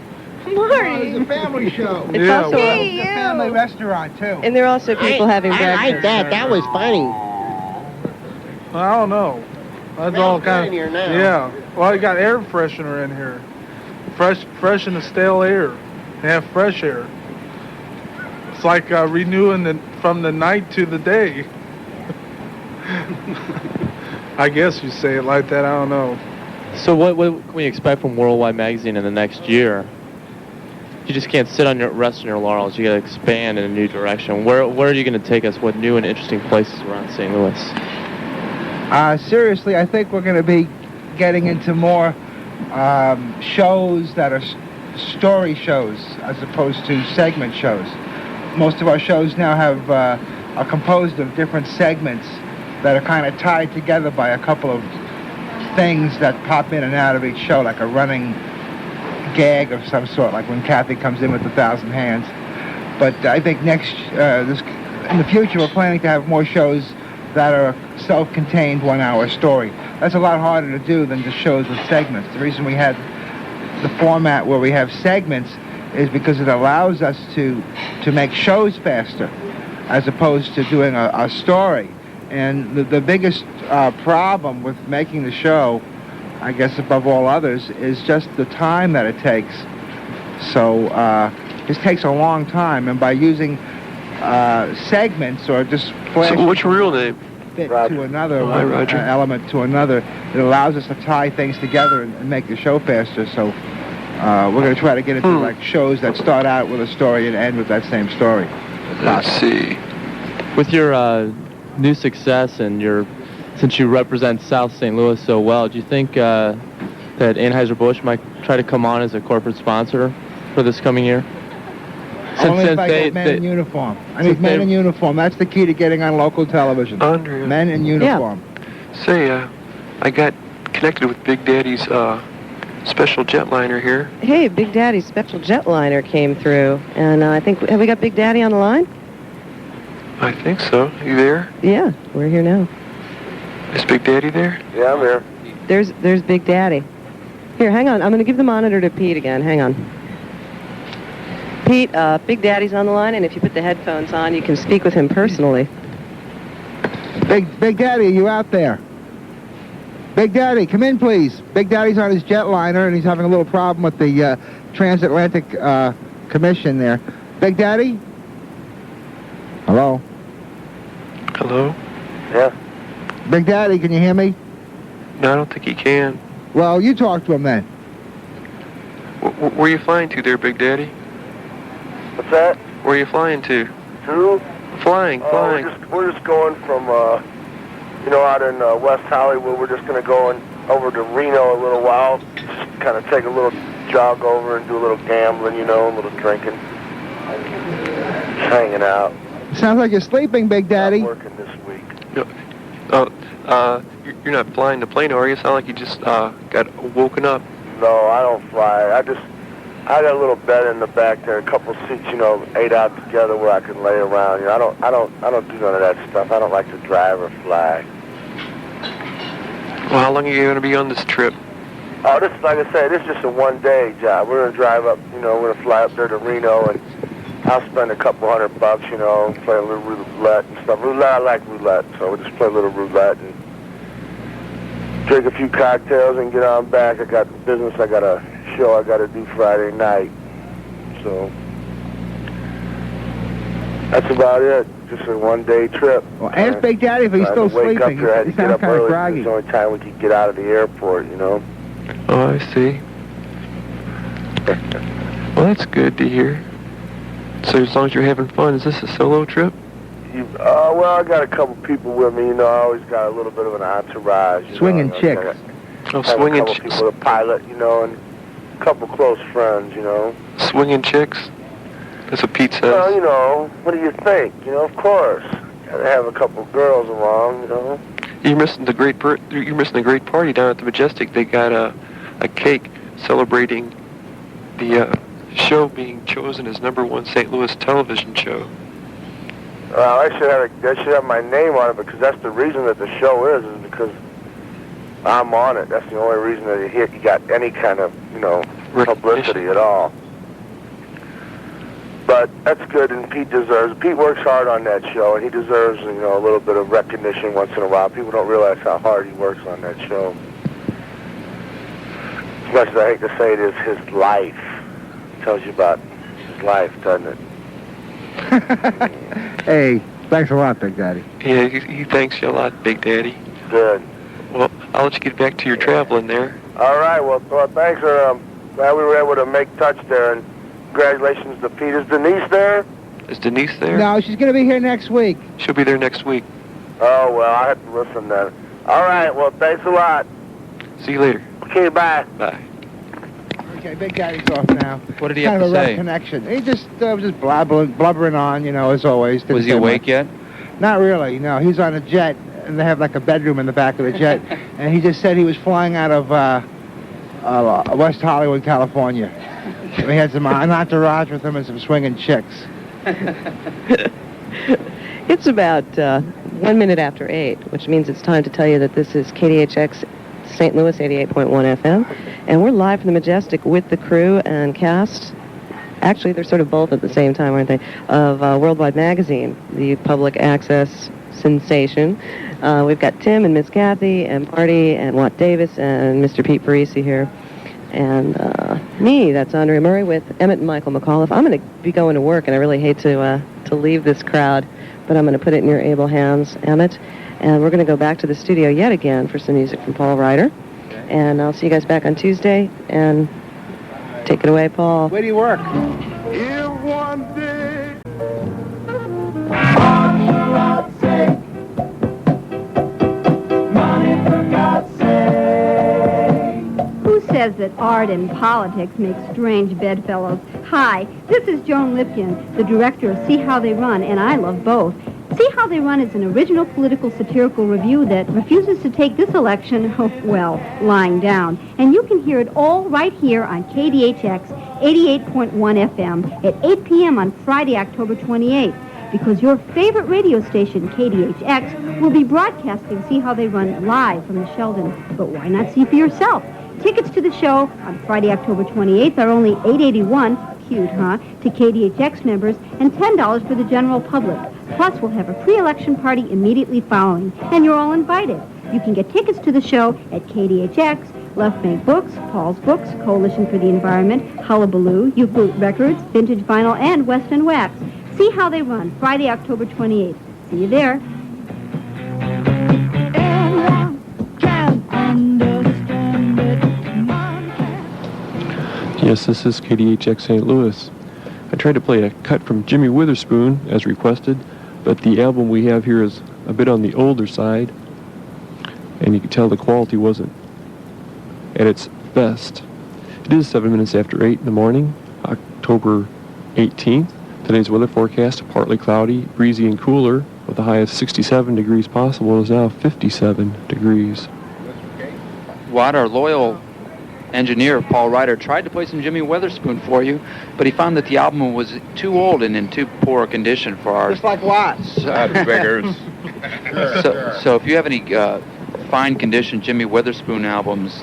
Marty! It's a family show. It's Yeah, also well- It's a family restaurant, too. and there are also people having I breakfast. like that. That was funny. I don't know. That's Smells all good kind in here now. Yeah. Well, you got air freshener in here. Fresh in the stale air. They have fresh air. It's like renewing from the night to the day. I guess you say it like that. I don't know. So what can we expect from Worldwide Magazine in the next year? You just can't rest on your laurels. You got to expand in a new direction. Where are you going to take us? What new and interesting places around St. Louis? Seriously, I think we're going to be getting into more shows that are story shows as opposed to segment shows. Most of our shows now are composed of different segments that are kind of tied together by a couple of things that pop in and out of each show, like a running gag of some sort, like when Kathy comes in with 1,000 hands. But I think in the future, we're planning to have more shows that are self-contained one-hour story. That's a lot harder to do than just shows with segments. The reason we had the format where we have segments is because it allows us to make shows faster, as opposed to doing a story. And the biggest problem with making the show, I guess above all others, is just the time that it takes. So this takes a long time, and by using segments or just flash. So what's your real name? Fit to another Hi, Roger. element to another, it allows us to tie things together and make the show faster. So we're going to try to get into like shows that start out with a story and end with that same story. Let's see. With your new success and since you represent South St. Louis so well, do you think that Anheuser-Busch might try to come on as a corporate sponsor for this coming year? Only if I get men in uniform. I need men in uniform. That's the key to getting on local television. Andrea. Men in uniform. Say, I got connected with Big Daddy's special jetliner here. Hey, Big Daddy's special jetliner came through, and I think, have we got Big Daddy on the line? I think so. You there? Yeah, we're here now. Is Big Daddy there? Yeah, I'm here. There's Big Daddy. Here, hang on. I'm going to give the monitor to Pete again. Hang on. Pete, Big Daddy's on the line, and if you put the headphones on, you can speak with him personally. Big Daddy, are you out there? Big Daddy, come in, please. Big Daddy's on his jetliner, and he's having a little problem with the Transatlantic Commission there. Big Daddy? Hello? Hello? Yeah. Big Daddy, can you hear me? No, I don't think he can. Well, you talk to him then. Where are you flying to there, Big Daddy? What's that? Where are you flying to? Who? Flying. We're just going from, out in West Hollywood. We're just going to go over to Reno a little while. Just kind of take a little jog over and do a little gambling, a little drinking. Just hanging out. Sounds like you're sleeping, Big Daddy. I'm working this week. You're not flying the plane, are you? Sound like you just got woken up. No, I don't fly. I got a little bed in the back there, a couple seats, 8 out together where I can lay around. I don't do none of that stuff. I don't like to drive or fly. Well, how long are you going to be on this trip? Oh, this, like I said, this is just a one-day job. We're going to drive up, we're going to fly up there to Reno, and I'll spend a couple $100, play a little roulette and stuff. Roulette, I like roulette, so we'll just play a little roulette and drink a few cocktails and get on back. I got business, I got a show I got to do Friday night, so that's about it. Just a one-day trip. Well, ask Big Daddy if he's still wake up sleeping. here, I had to He get sounds up kind of early. groggy. It's the only time we could get out of the airport, Oh, I see. Well, that's good to hear. So as long as you're having fun, is this a solo trip? Well, I got a couple people with me. I always got a little bit of an entourage. Swinging chicks. Swinging chicks. A couple people, a pilot, and a couple close friends, Swinging chicks? That's what Pete says. Well, what do you think? Of course. Gotta have a couple girls along, You're missing the great party down at the Majestic. They got a cake celebrating the show being chosen as #1 St. Louis television show. Well, I should have my name on it, because that's the reason that the show is because I'm on it. That's the only reason that you got any kind of, publicity at all. But that's good, and Pete works hard on that show, and he deserves, a little bit of recognition once in a while. People don't realize how hard he works on that show. As much as I hate to say it, is his life. It tells you about his life, doesn't it? Hey, thanks a lot, Big Daddy. Yeah, he thanks you a lot, Big Daddy. Good. Well, I'll let you get back to your traveling there. All right, well thanks for, glad we were able to make touch there, and congratulations to Pete. Is Denise there? Is Denise there? No, she's going to be here next week. She'll be there next week. Oh, well, I have to listen then. All right, well, thanks a lot. See you later. Okay, bye. Bye. Okay, Big Daddy's off now. What did he kind have of to a rough say? connection. He just blubbering on, as always. Didn't Was he say awake much. yet? Not really, no. He's on a jet, and they have like a bedroom in the back of the jet. And he just said he was flying out of West Hollywood, California. We had some entourage with him and some swinging chicks. It's about 1 minute after 8, which means it's time to tell you that this is KDHX St. Louis 88.1 FM. And we're live from the Majestic with the crew and cast. Actually, they're sort of both at the same time, aren't they? Of Worldwide Magazine, the public access sensation. We've got Tim and Miss Kathy and Marty and Watt Davis and Mr. Pete Parisi here. And me, that's Andrea Murray with Emmett and Michael McAuliffe. I'm going to be going to work, and I really hate to leave this crowd, but I'm going to put it in your able hands, Emmett. And we're going to go back to the studio yet again for some music from Paul Ryder. Okay. And I'll see you guys back on Tuesday. And take it away, Paul. Where do you work? If one day money for God's sake. Who says that art and politics make strange bedfellows? Hi, this is Joan Lipkin, the director of See How They Run, and I love both. See How They Run is an original political satirical review that refuses to take this election, well, lying down. And you can hear it all right here on KDHX 88.1 FM at 8 p.m. on Friday, October 28th. Because your favorite radio station, KDHX, will be broadcasting See How They Run live from the Sheldon. But why not see for yourself? Tickets to the show on Friday, October 28th are only $8.81, cute, huh, to KDHX members, and $10 for the general public. Plus, we'll have a pre-election party immediately following, and you're all invited. You can get tickets to the show at KDHX, Left Bank Books, Paul's Books, Coalition for the Environment, Hullabaloo, Euclid Records, Vintage Vinyl, and West End Wax. See How They Run, Friday, October 28th. See you there. Yes, this is KDHX St. Louis. I tried to play a cut from Jimmy Witherspoon, as requested, but the album we have here is a bit on the older side, and you can tell the quality wasn't at its best. It is 7 minutes after 8 in the morning, October 18th. Today's weather forecast, partly cloudy, breezy and cooler, with a high of 67 degrees possible. It is now 57 degrees. Watt, our loyal engineer, Paul Ryder, tried to play some Jimmy Witherspoon for you, but he found that the album was too old and in too poor a condition for our... Just like what? That figures. So if you have any fine condition Jimmy Witherspoon albums,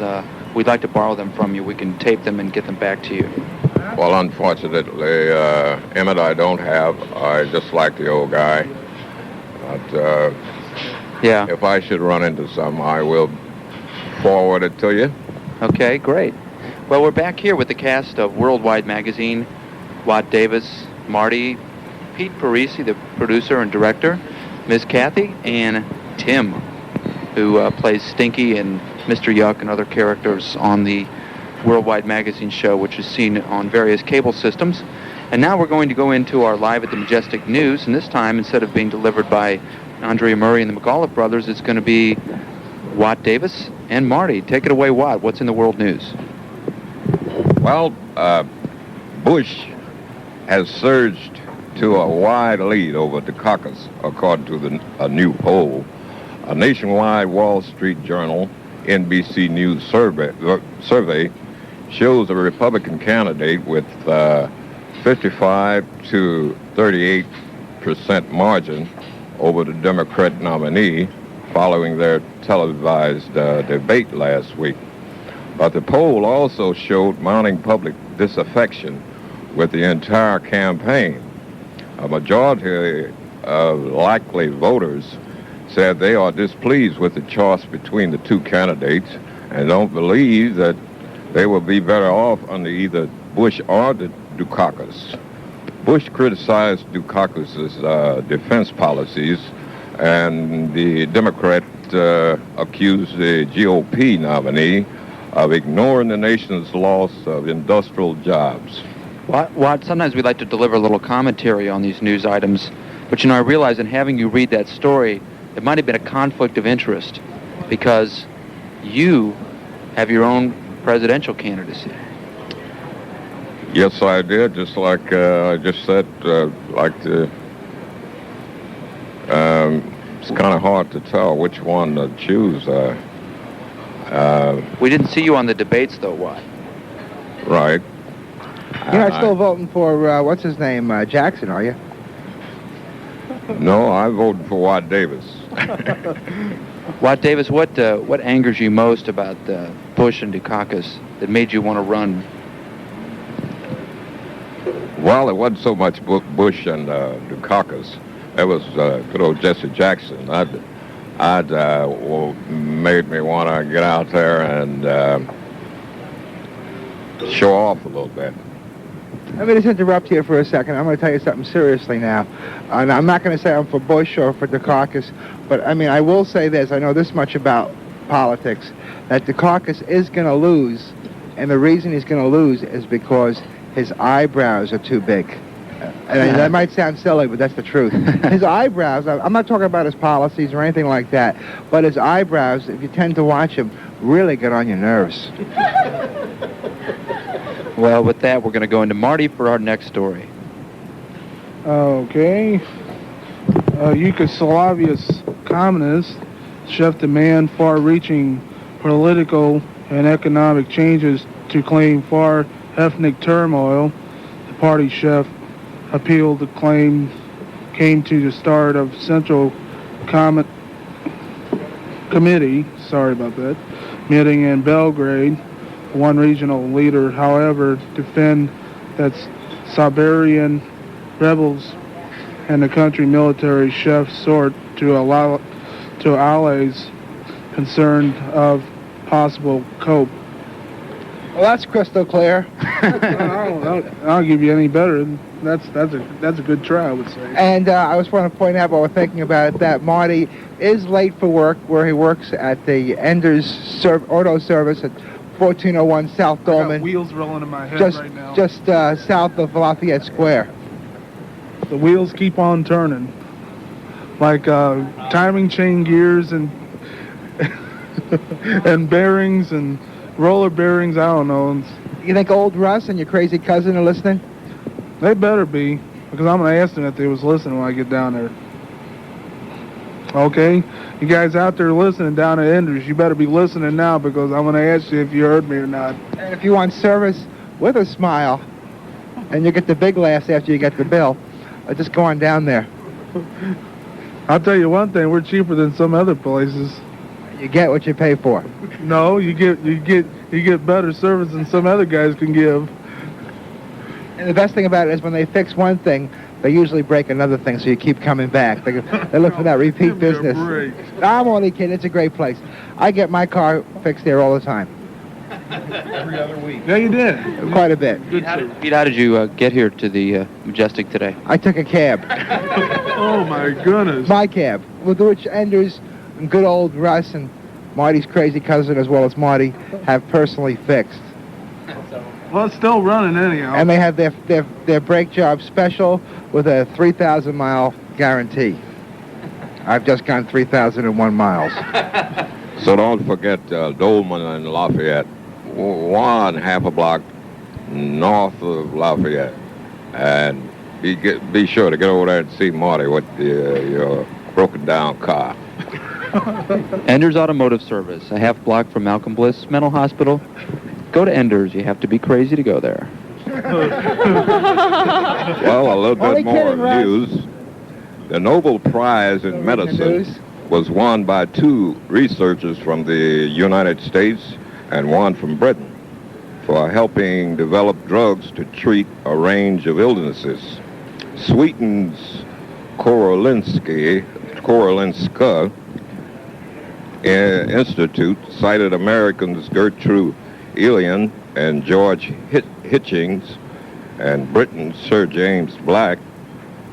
we'd like to borrow them from you. We can tape them and get them back to you. Well, unfortunately, Emmett, I don't have. I just like the old guy. But yeah, if I should run into some, I will forward it to you. Okay, great. Well, we're back here with the cast of Worldwide Magazine, Watt Davis, Marty, Pete Parisi, the producer and director, Miss Kathy, and Tim, who plays Stinky and Mr. Yuck and other characters on the Worldwide Magazine show, which is seen on various cable systems. And now we're going to go into our Live at the Majestic news, and this time, instead of being delivered by Andrea Murray and the McAuliffe brothers, it's going to be Watt Davis and Marty. Take it away, Watt. What's in the world news? Well, Bush has surged to a wide lead over Dukakis, according to a new poll. A nationwide Wall Street Journal NBC News survey shows a Republican candidate with 55 to 38% margin over the Democrat nominee following their televised debate last week. But the poll also showed mounting public disaffection with the entire campaign. A majority of likely voters said they are displeased with the choice between the two candidates and don't believe that they will be better off under either Bush or the Dukakis. Bush criticized Dukakis' defense policies, and the Democrat accused the GOP nominee of ignoring the nation's loss of industrial jobs. Watt, sometimes we like to deliver a little commentary on these news items, but I realize in having you read that story, it might have been a conflict of interest because you have your own presidential candidacy. Yes, I did, just like I just said, it's kind of hard to tell which one to choose. We didn't see you on the debates, though, Watt. Right. You're not still voting for, what's his name, Jackson, are you? No, I voted for Watt Davis. Watt Davis, what angers you most about Bush and Dukakis that made you want to run? Well, it wasn't so much Bush and Dukakis. It was good old Jesse Jackson. Made me want to get out there and show off a little bit. Let me just interrupt here for a second. I'm going to tell you something seriously now. And I'm not going to say I'm for Bush or for Dukakis, but I mean, I will say this. I know this much about politics, that Dukakis is going to lose, and the reason he's going to lose is because his eyebrows are too big. And that might sound silly, but that's the truth. His eyebrows, I'm not talking about his policies or anything like that, but his eyebrows, if you tend to watch him, really get on your nerves. Well, with that, we're going to go into Marty for our next story. Okay. Yugoslavia's communists chef demand far-reaching political and economic changes to claim far ethnic turmoil. The party chef appealed the claim came to the start of Central Committee, meeting in Belgrade. One regional leader, however, defend that Siberian rebels and the country military chef sort to allies concerned of possible cope. Well, that's crystal clear. I'll give you any better. That's a good try, I would say. And I just want to point out while we're thinking about it that Marty is late for work, where he works at the Enders Auto Service at 1401 South Dolman. I got wheels rolling in my head right now. Just south of Lafayette Square. The wheels keep on turning, like timing chain gears and and bearings and roller bearings. I don't know. You think old Russ and your crazy cousin are listening? They better be, because I'm going to ask them if they was listening when I get down there. Okay? You guys out there listening down at Enders, you better be listening now, because I'm going to ask you if you heard me or not. And if you want service with a smile, and you get the big laughs after you get the bill, just go on down there. I'll tell you one thing, we're cheaper than some other places. You get what you pay for. No, you get better service than some other guys can give. And the best thing about it is when they fix one thing, they usually break another thing, so you keep coming back. They look for that repeat business. I'm only kidding. It's a great place. I get my car fixed there all the time. Every other week. Yeah, you did. Quite a bit. Pete, how did you get here to the Majestic today? I took a cab. Oh, my goodness. My cab, with which Enders and good old Russ and Marty's crazy cousin, as well as Marty, have personally fixed. Well, it's still running anyhow. And they have their brake job special with a 3,000-mile guarantee. I've just gone 3,001 miles. So don't forget Dolman and Lafayette, one half a block north of Lafayette, and be sure to get over there and see Marty with your broken down car. Enders Automotive Service, a half block from Malcolm Bliss Mental Hospital. Go to Enders. You have to be crazy to go there. Well, a little bit more news. The Nobel Prize in Medicine was won by two researchers from the United States and one from Britain for helping develop drugs to treat a range of illnesses. Sweden's Karolinska Institute cited Americans Gertrude Elian and George Hitchings and Britain's Sir James Black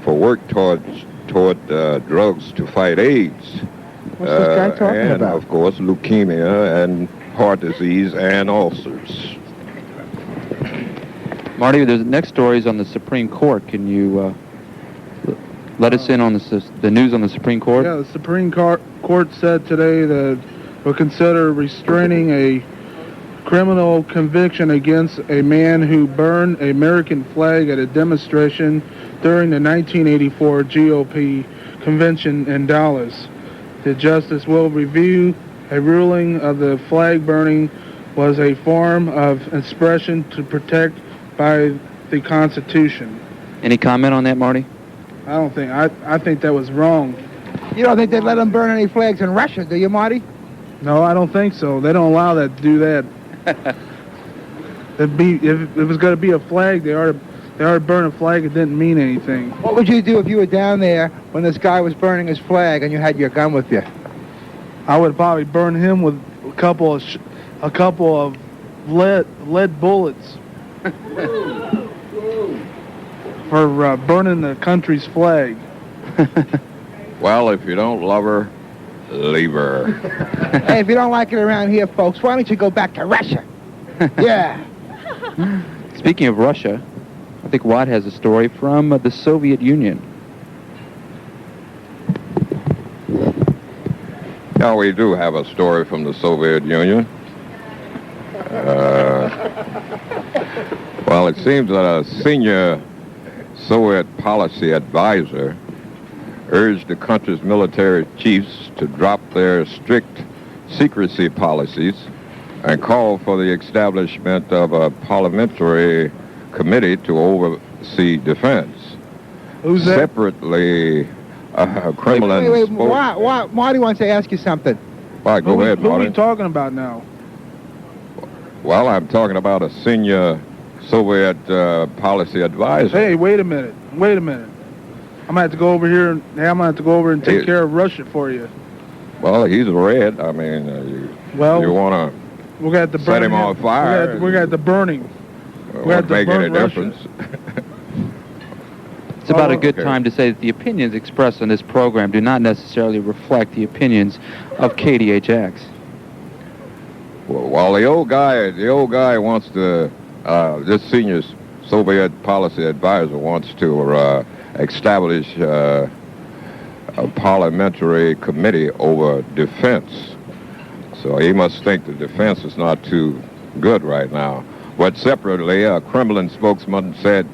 for work toward drugs to fight AIDS. What's this guy talking about? Of course, leukemia and heart disease and ulcers. Marty, the next story is on the Supreme Court. Can you let us in on the news on the Supreme Court? Yeah, the Supreme Court said today that will consider restraining a criminal conviction against a man who burned an American flag at a demonstration during the 1984 GOP convention in Dallas. The justice will review a ruling of the flag burning was a form of expression to protect by the Constitution. Any comment on that, Marty? I don't think. I think that was wrong. You don't think they'd let them burn any flags in Russia, do you, Marty? No, I don't think so. They don't allow that to do that. If it was going to be a flag, they ought to burn a flag. It didn't mean anything. What would you do if you were down there when this guy was burning his flag and you had your gun with you? I would probably burn him with a couple of lead bullets for burning the country's flag. Well, if you don't love her, leave her. Hey, if you don't like it around here, folks, why don't you go back to Russia? Yeah. Speaking of Russia, I think Watt has a story from the Soviet Union. Yeah, we do have a story from the Soviet Union. Well, it seems that a senior Soviet policy advisor urged the country's military chiefs to drop their strict secrecy policies and called for the establishment of a parliamentary committee to oversee defense. Who's that? Separately, Kremlin Wait, spoke... Marty wants to ask you something. All right, go ahead, Who are Marty. we talking about now? Well, I'm talking about a senior Soviet policy advisor. Hey, wait a minute. I'm gonna have to go over here and take care of Russia for you. Well, he's red. I mean, you want We got to to burn set him on fire? We got the burning. Won't make any difference. It's about a good time to say that the opinions expressed on this program do not necessarily reflect the opinions of KDHX. Well, the old guy wants to. This senior Soviet policy advisor wants to establish a parliamentary committee over defense. So he must think the defense is not too good right now. But separately, a Kremlin spokesman said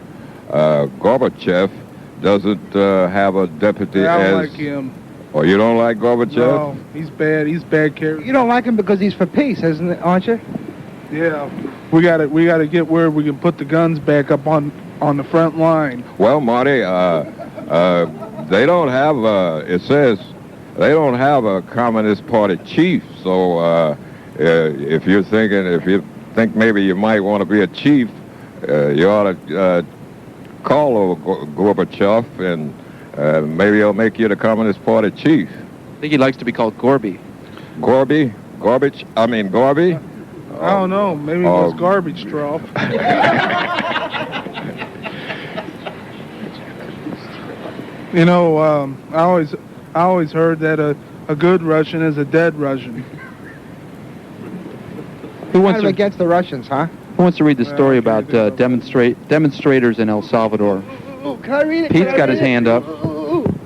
Gorbachev doesn't have a deputy I as... don't like him. Oh, you don't like Gorbachev? No, he's bad. He's bad character. You don't like him because he's for peace, aren't you? Yeah. We gotta get where we can put the guns back up on the front line. Well, Marty, they don't have, it says, they don't have a Communist Party chief. So if you think maybe you might want to be a chief, you ought to call over Gorbachev and maybe he'll make you the Communist Party chief. I think he likes to be called Gorby. Gorby? Gorby? I don't know. Maybe it was garbage straw. You know, I always heard that a good Russian is a dead Russian. Who wants to against the Russians, huh? Who wants to read the story about demonstrators in El Salvador? Can I read it? Pete's got his hand up.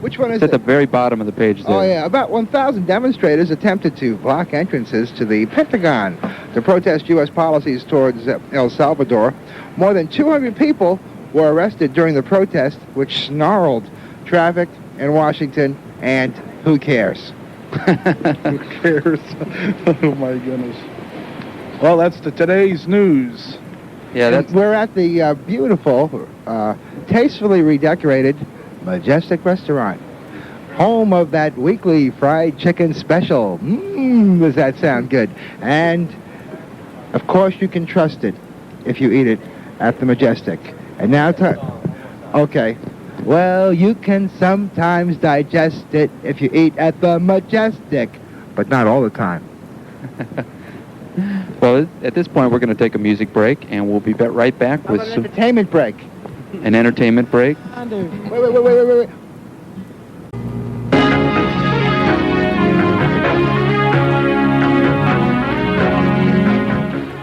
Which one is It's at it? the very bottom of the page there. Oh, yeah. About 1,000 demonstrators attempted to block entrances to the Pentagon to protest U.S. policies towards El Salvador. More than 200 people were arrested during the protest, which snarled traffic in Washington, and who cares? Who cares? Oh, my goodness. Well, that's today's news. Yeah, We're at the beautiful, tastefully redecorated Majestic Restaurant, home of that weekly fried chicken special. Does that sound good? And, of course, you can trust it if you eat it at the Majestic. And now, okay. Well, you can sometimes digest it if you eat at the Majestic, but not all the time. Well, at this point, we're going to take a music break, and we'll be right back with an entertainment break. An entertainment break. Wait.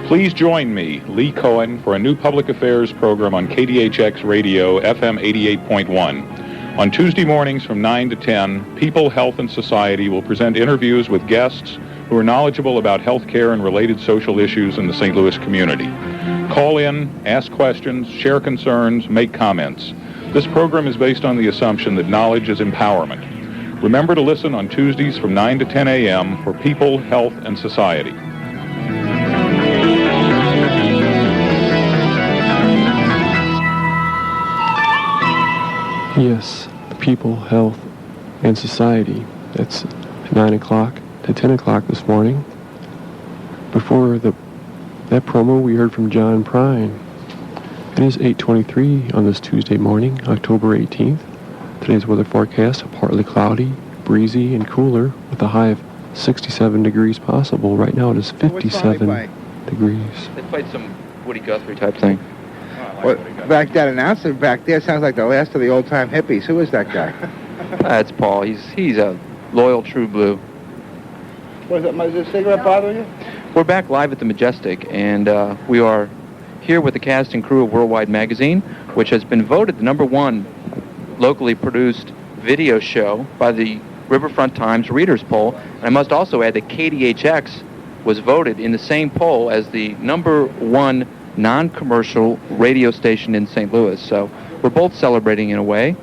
Please join me, Lee Cohen, for a new public affairs program on KDHX Radio, FM 88.1. On Tuesday mornings from 9 to 10, People, Health, and Society will present interviews with guests who are knowledgeable about health care and related social issues in the St. Louis community. Call in, ask questions, share concerns, make comments. This program is based on the assumption that knowledge is empowerment. Remember to listen on Tuesdays from 9 to 10 a.m. for People, Health, and Society. Yes, people, health, and Society. That's 9 o'clock to 10 o'clock this morning. Before that promo, we heard from John Prine. It is 8:23 on this Tuesday morning, October 18th. Today's weather forecast, partly cloudy, breezy, and cooler with a high of 67 degrees possible. Right now it is 57 degrees. They played some Woody Guthrie type thing. Back that announcer back there sounds like the last of the old-time hippies. Who is that guy? That's Paul. He's a loyal true blue. Was it a cigarette bothering you? We're back live at the Majestic, and we are here with the cast and crew of Worldwide Magazine, which has been voted the #1 locally produced video show by the Riverfront Times Readers Poll. And I must also add that KDHX was voted in the same poll as the #1 non-commercial radio station in St. Louis. So we're both celebrating in a way.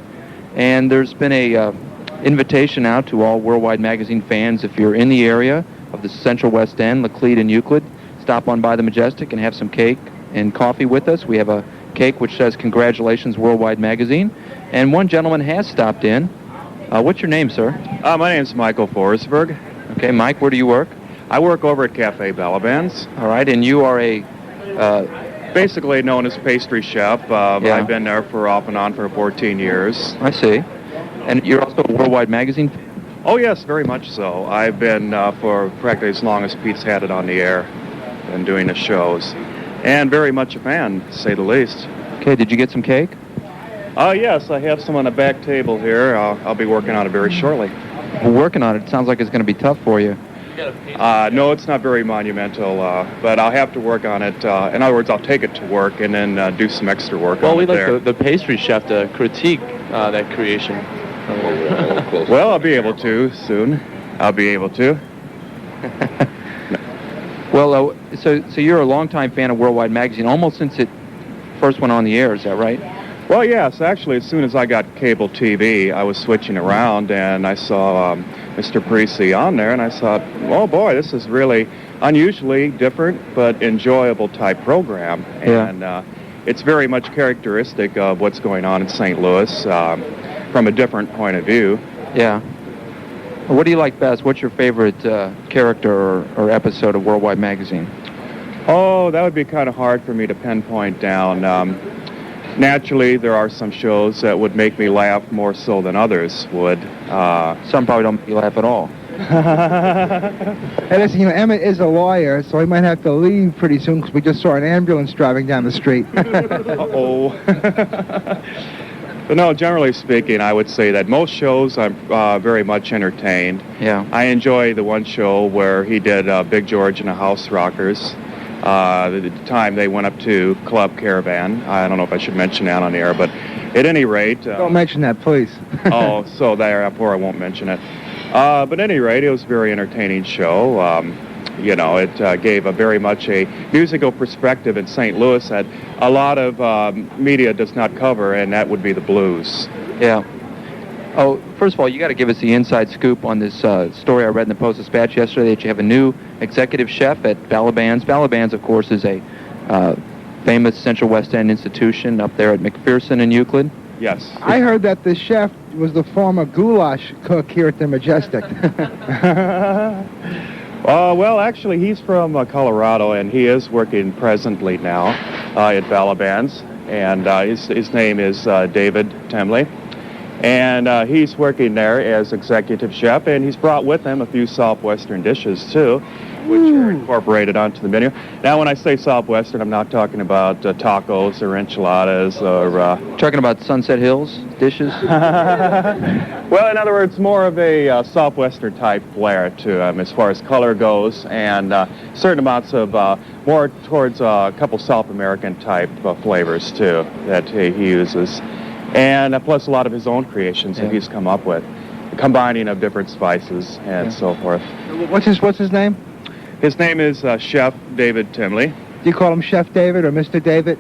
And there's been a invitation out to all Worldwide Magazine fans. If you're in the area of the Central West End, Laclede and Euclid, stop on by the Majestic and have some cake and coffee with us. We have a cake which says "Congratulations, Worldwide Magazine." And one gentleman has stopped in. What's your name, sir? My name's Michael Forsberg. Okay, Mike, where do you work? I work over at Cafe Balaban's. All right, and you are a... basically known as pastry chef. Yeah. I've been there for off and on for 14 years. I see. And you're also a Worldwide Magazine? Oh, yes, very much so. I've been for practically as long as Pete's had it on the air and doing the shows. And very much a fan, to say the least. Okay, did you get some cake? Yes, I have some on the back table here. I'll be working on it very shortly. We're working on it. It sounds like it's going to be tough for you. No, it's not very monumental, but I'll have to work on it. In other words, I'll take it to work and then do some extra work on it we'd there. like the pastry chef to critique that creation. Well, I'll be able to soon. I'll be able to. Well, so you're a longtime fan of Worldwide Magazine, almost since it first went on the air, is that right? Well, yes. Actually, as soon as I got cable TV, I was switching around, and I saw Mr. Parisi on there, and I thought, oh, boy, this is really unusually different but enjoyable type program. Yeah. And it's very much characteristic of what's going on in St. Louis from a different point of view. Yeah. What do you like best? What's your favorite character or episode of Worldwide Magazine? Oh, that would be kind of hard for me to pinpoint down. Naturally, there are some shows that would make me laugh more so than others would. Some probably don't make you laugh at all. Hey, listen, Emmett is a lawyer, so he might have to leave pretty soon because we just saw an ambulance driving down the street. Uh-oh. But no, generally speaking, I would say that most shows I'm very much entertained. Yeah. I enjoy the one show where he did Big George and the House Rockers. The time they went up to Club Caravan. I don't know if I should mention that on the air, but at any rate... Don't mention that, please. Oh, so therefore I won't mention it. But at any rate, it was a very entertaining show. It gave a very much a musical perspective in St. Louis that a lot of media does not cover, and that would be the blues. Yeah. Oh, first of all, you got to give us the inside scoop on this story I read in the Post-Dispatch yesterday that you have a new executive chef at Balaban's. Balaban's, of course, is a famous Central West End institution up there at McPherson and Euclid. Yes. I heard that the chef was the former goulash cook here at the Majestic. Well, actually, he's from Colorado, and he is working presently now at Balaban's, and his name is David Temley. And he's working there as executive chef, and he's brought with him a few Southwestern dishes, too, which are incorporated onto the menu. Now, when I say Southwestern, I'm not talking about tacos or enchiladas or... Talking about Sunset Hills dishes? Well, in other words, more of a Southwestern type flair to him as far as color goes, and certain amounts of more towards a couple South American type flavors, too, that he uses. And plus a lot of his own creations that he's come up with, combining of different spices and so forth. What's his name? His name is Chef David Temley. Do you call him Chef David or Mr. David?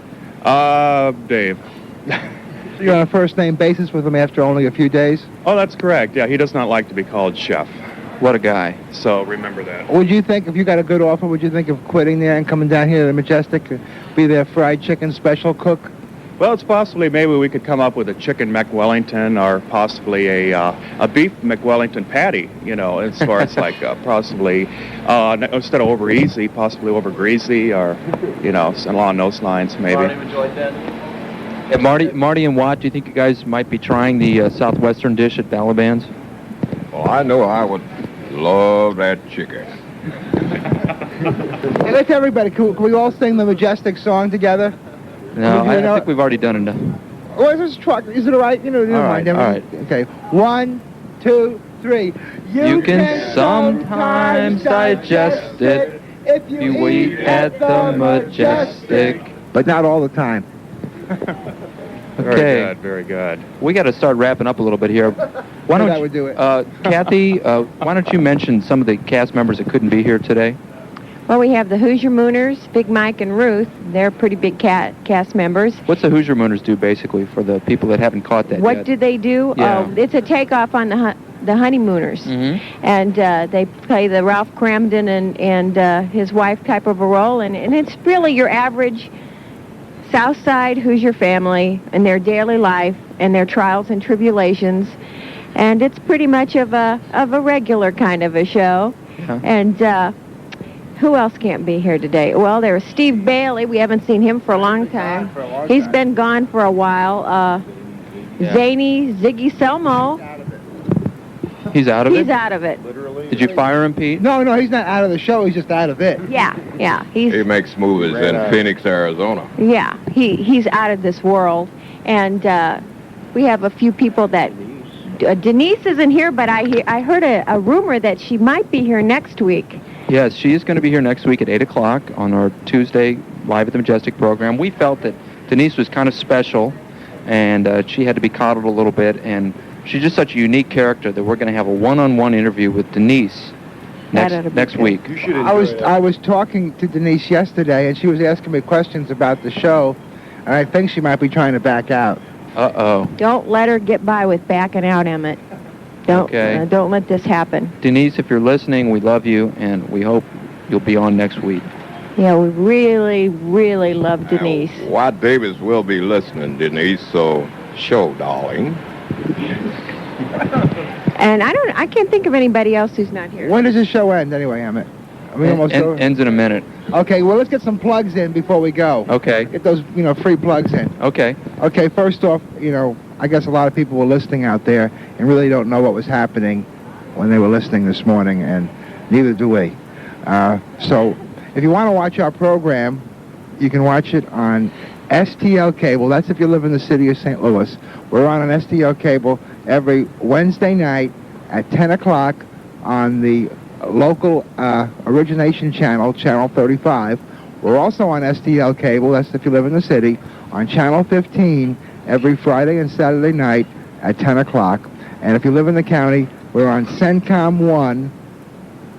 Dave. So you're on a first-name basis with him after only a few days? Oh, that's correct. Yeah, he does not like to be called chef. What a guy. So remember that. Would you think, if you got a good offer, would you think of quitting there and coming down here to the Majestic to be their fried chicken special cook? Well, it's possibly maybe we could come up with a chicken McWellington or possibly a beef McWellington patty, as far as like possibly instead of over easy, possibly over greasy or, along those lines maybe. Yeah, Marty and Watt, do you think you guys might be trying the Southwestern dish at Balaban's? Well, I know I would love that chicken. Hey, let's everybody, can we all sing the Majestic song together? No, I think we've already done enough. Oh, is this truck? Is it all right? Never mind. All right. Okay. 1, 2, 3. You can sometimes digest it if you eat at the Majestic. But not all the time. Okay. Very good. We got to start wrapping up a little bit here. Why don't that would do it. Kathy, why don't you mention some of the cast members that couldn't be here today? Well, we have the Hoosier Mooners, Big Mike and Ruth. They're pretty big cast members. What's the Hoosier Mooners do, basically, for the people that haven't caught that yet? What do they do? Yeah. It's a takeoff on the Honeymooners. Mm-hmm. And they play the Ralph Cramden and his wife type of a role. And it's really your average South Side Hoosier family and their daily life and their trials and tribulations. And it's pretty much of a regular kind of a show. Yeah. And who else can't be here today? Well, there's Steve Bailey. We haven't seen him for a long time. He's been gone for a while. Zany Ziggy Selmo. He's out of it? He's out of it. Did you fire him, Pete? No, he's not out of the show. He's just out of it. Yeah. He makes movies in Phoenix, Arizona. Yeah, he's out of this world. And we have a few people that... Denise isn't here, but I heard a rumor that she might be here next week. Yes, she is going to be here next week at 8 o'clock on our Tuesday Live at the Majestic program. We felt that Denise was kind of special, and she had to be coddled a little bit, and she's just such a unique character that we're going to have a one-on-one interview with Denise next week. I was talking to Denise yesterday, and she was asking me questions about the show, and I think she might be trying to back out. Uh-oh. Don't let her get by with backing out, Emmett. Don't let this happen. Denise, if you're listening, we love you, and we hope you'll be on next week. Yeah, we really, really love Denise. Watt Davis will be listening, Denise, so show, darling. And I can't think of anybody else who's not here. When does this show end, anyway, Emmett? Ends in a minute. Okay, well, let's get some plugs in before we go. Okay. Get those, free plugs in. Okay. Okay, first off, I guess a lot of people were listening out there and really don't know what was happening when they were listening this morning, and neither do we. So if you want to watch our program, you can watch it on STL Cable. That's if you live in the city of St. Louis. We're on an STL Cable every Wednesday night at 10 o'clock on the local origination channel, Channel 35. We're also on STL Cable, that's if you live in the city, on Channel 15 every Friday and Saturday night at 10 o'clock. And if you live in the county, we're on CENTCOM 1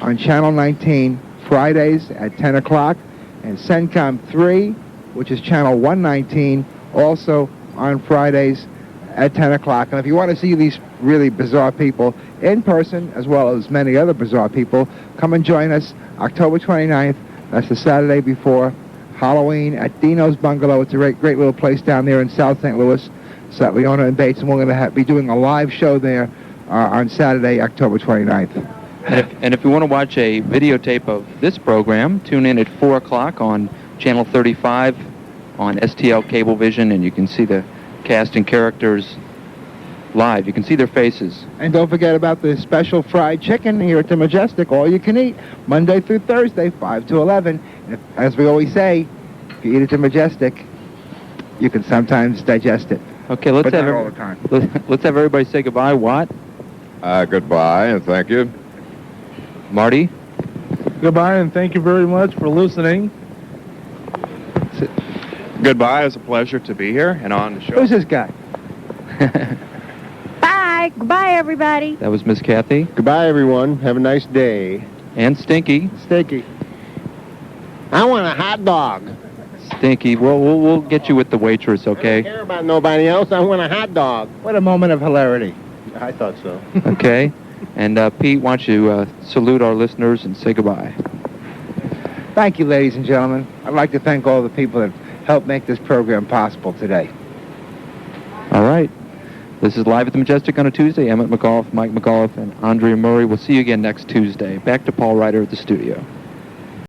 on Channel 19 Fridays at 10 o'clock, and CENTCOM 3, which is Channel 119, also on Fridays at 10 o'clock. And if you want to see these really bizarre people in person, as well as many other bizarre people, come and join us October 29th. That's the Saturday before Halloween at Dino's Bungalow. It's a great little place down there in South St. Louis, St. Leona and Bates, and we're going to be doing a live show there on Saturday, October 29th. And if you want to watch a videotape of this program, tune in at 4 o'clock on Channel 35 on STL Cablevision, and you can see the cast and characters live. You can see their faces. And don't forget about the special fried chicken here at the Majestic, all you can eat, Monday through Thursday, 5 to 11. And as we always say, if you eat at the Majestic, you can sometimes digest it. Okay, let's have all the time. Let's have everybody say goodbye. Watt? Goodbye, and thank you. Marty? Goodbye, and thank you very much for listening. Goodbye. It was a pleasure to be here and on the show. Who's this guy? Bye. Goodbye, everybody. That was Miss Kathy. Goodbye, everyone. Have a nice day. And Stinky. Stinky. I want a hot dog. Stinky. We'll get you with the waitress, okay? I don't care about nobody else. I want a hot dog. What a moment of hilarity. I thought so. Okay. And Pete, why don't you salute our listeners and say goodbye? Thank you, ladies and gentlemen. I'd like to thank all the people that helped make this program possible today. All right. This is Live at the Majestic on a Tuesday. Emmett McAuliffe, Mike McAuliffe, and Andrea Murray. We'll see you again next Tuesday. Back to Paul Ryder at the studio.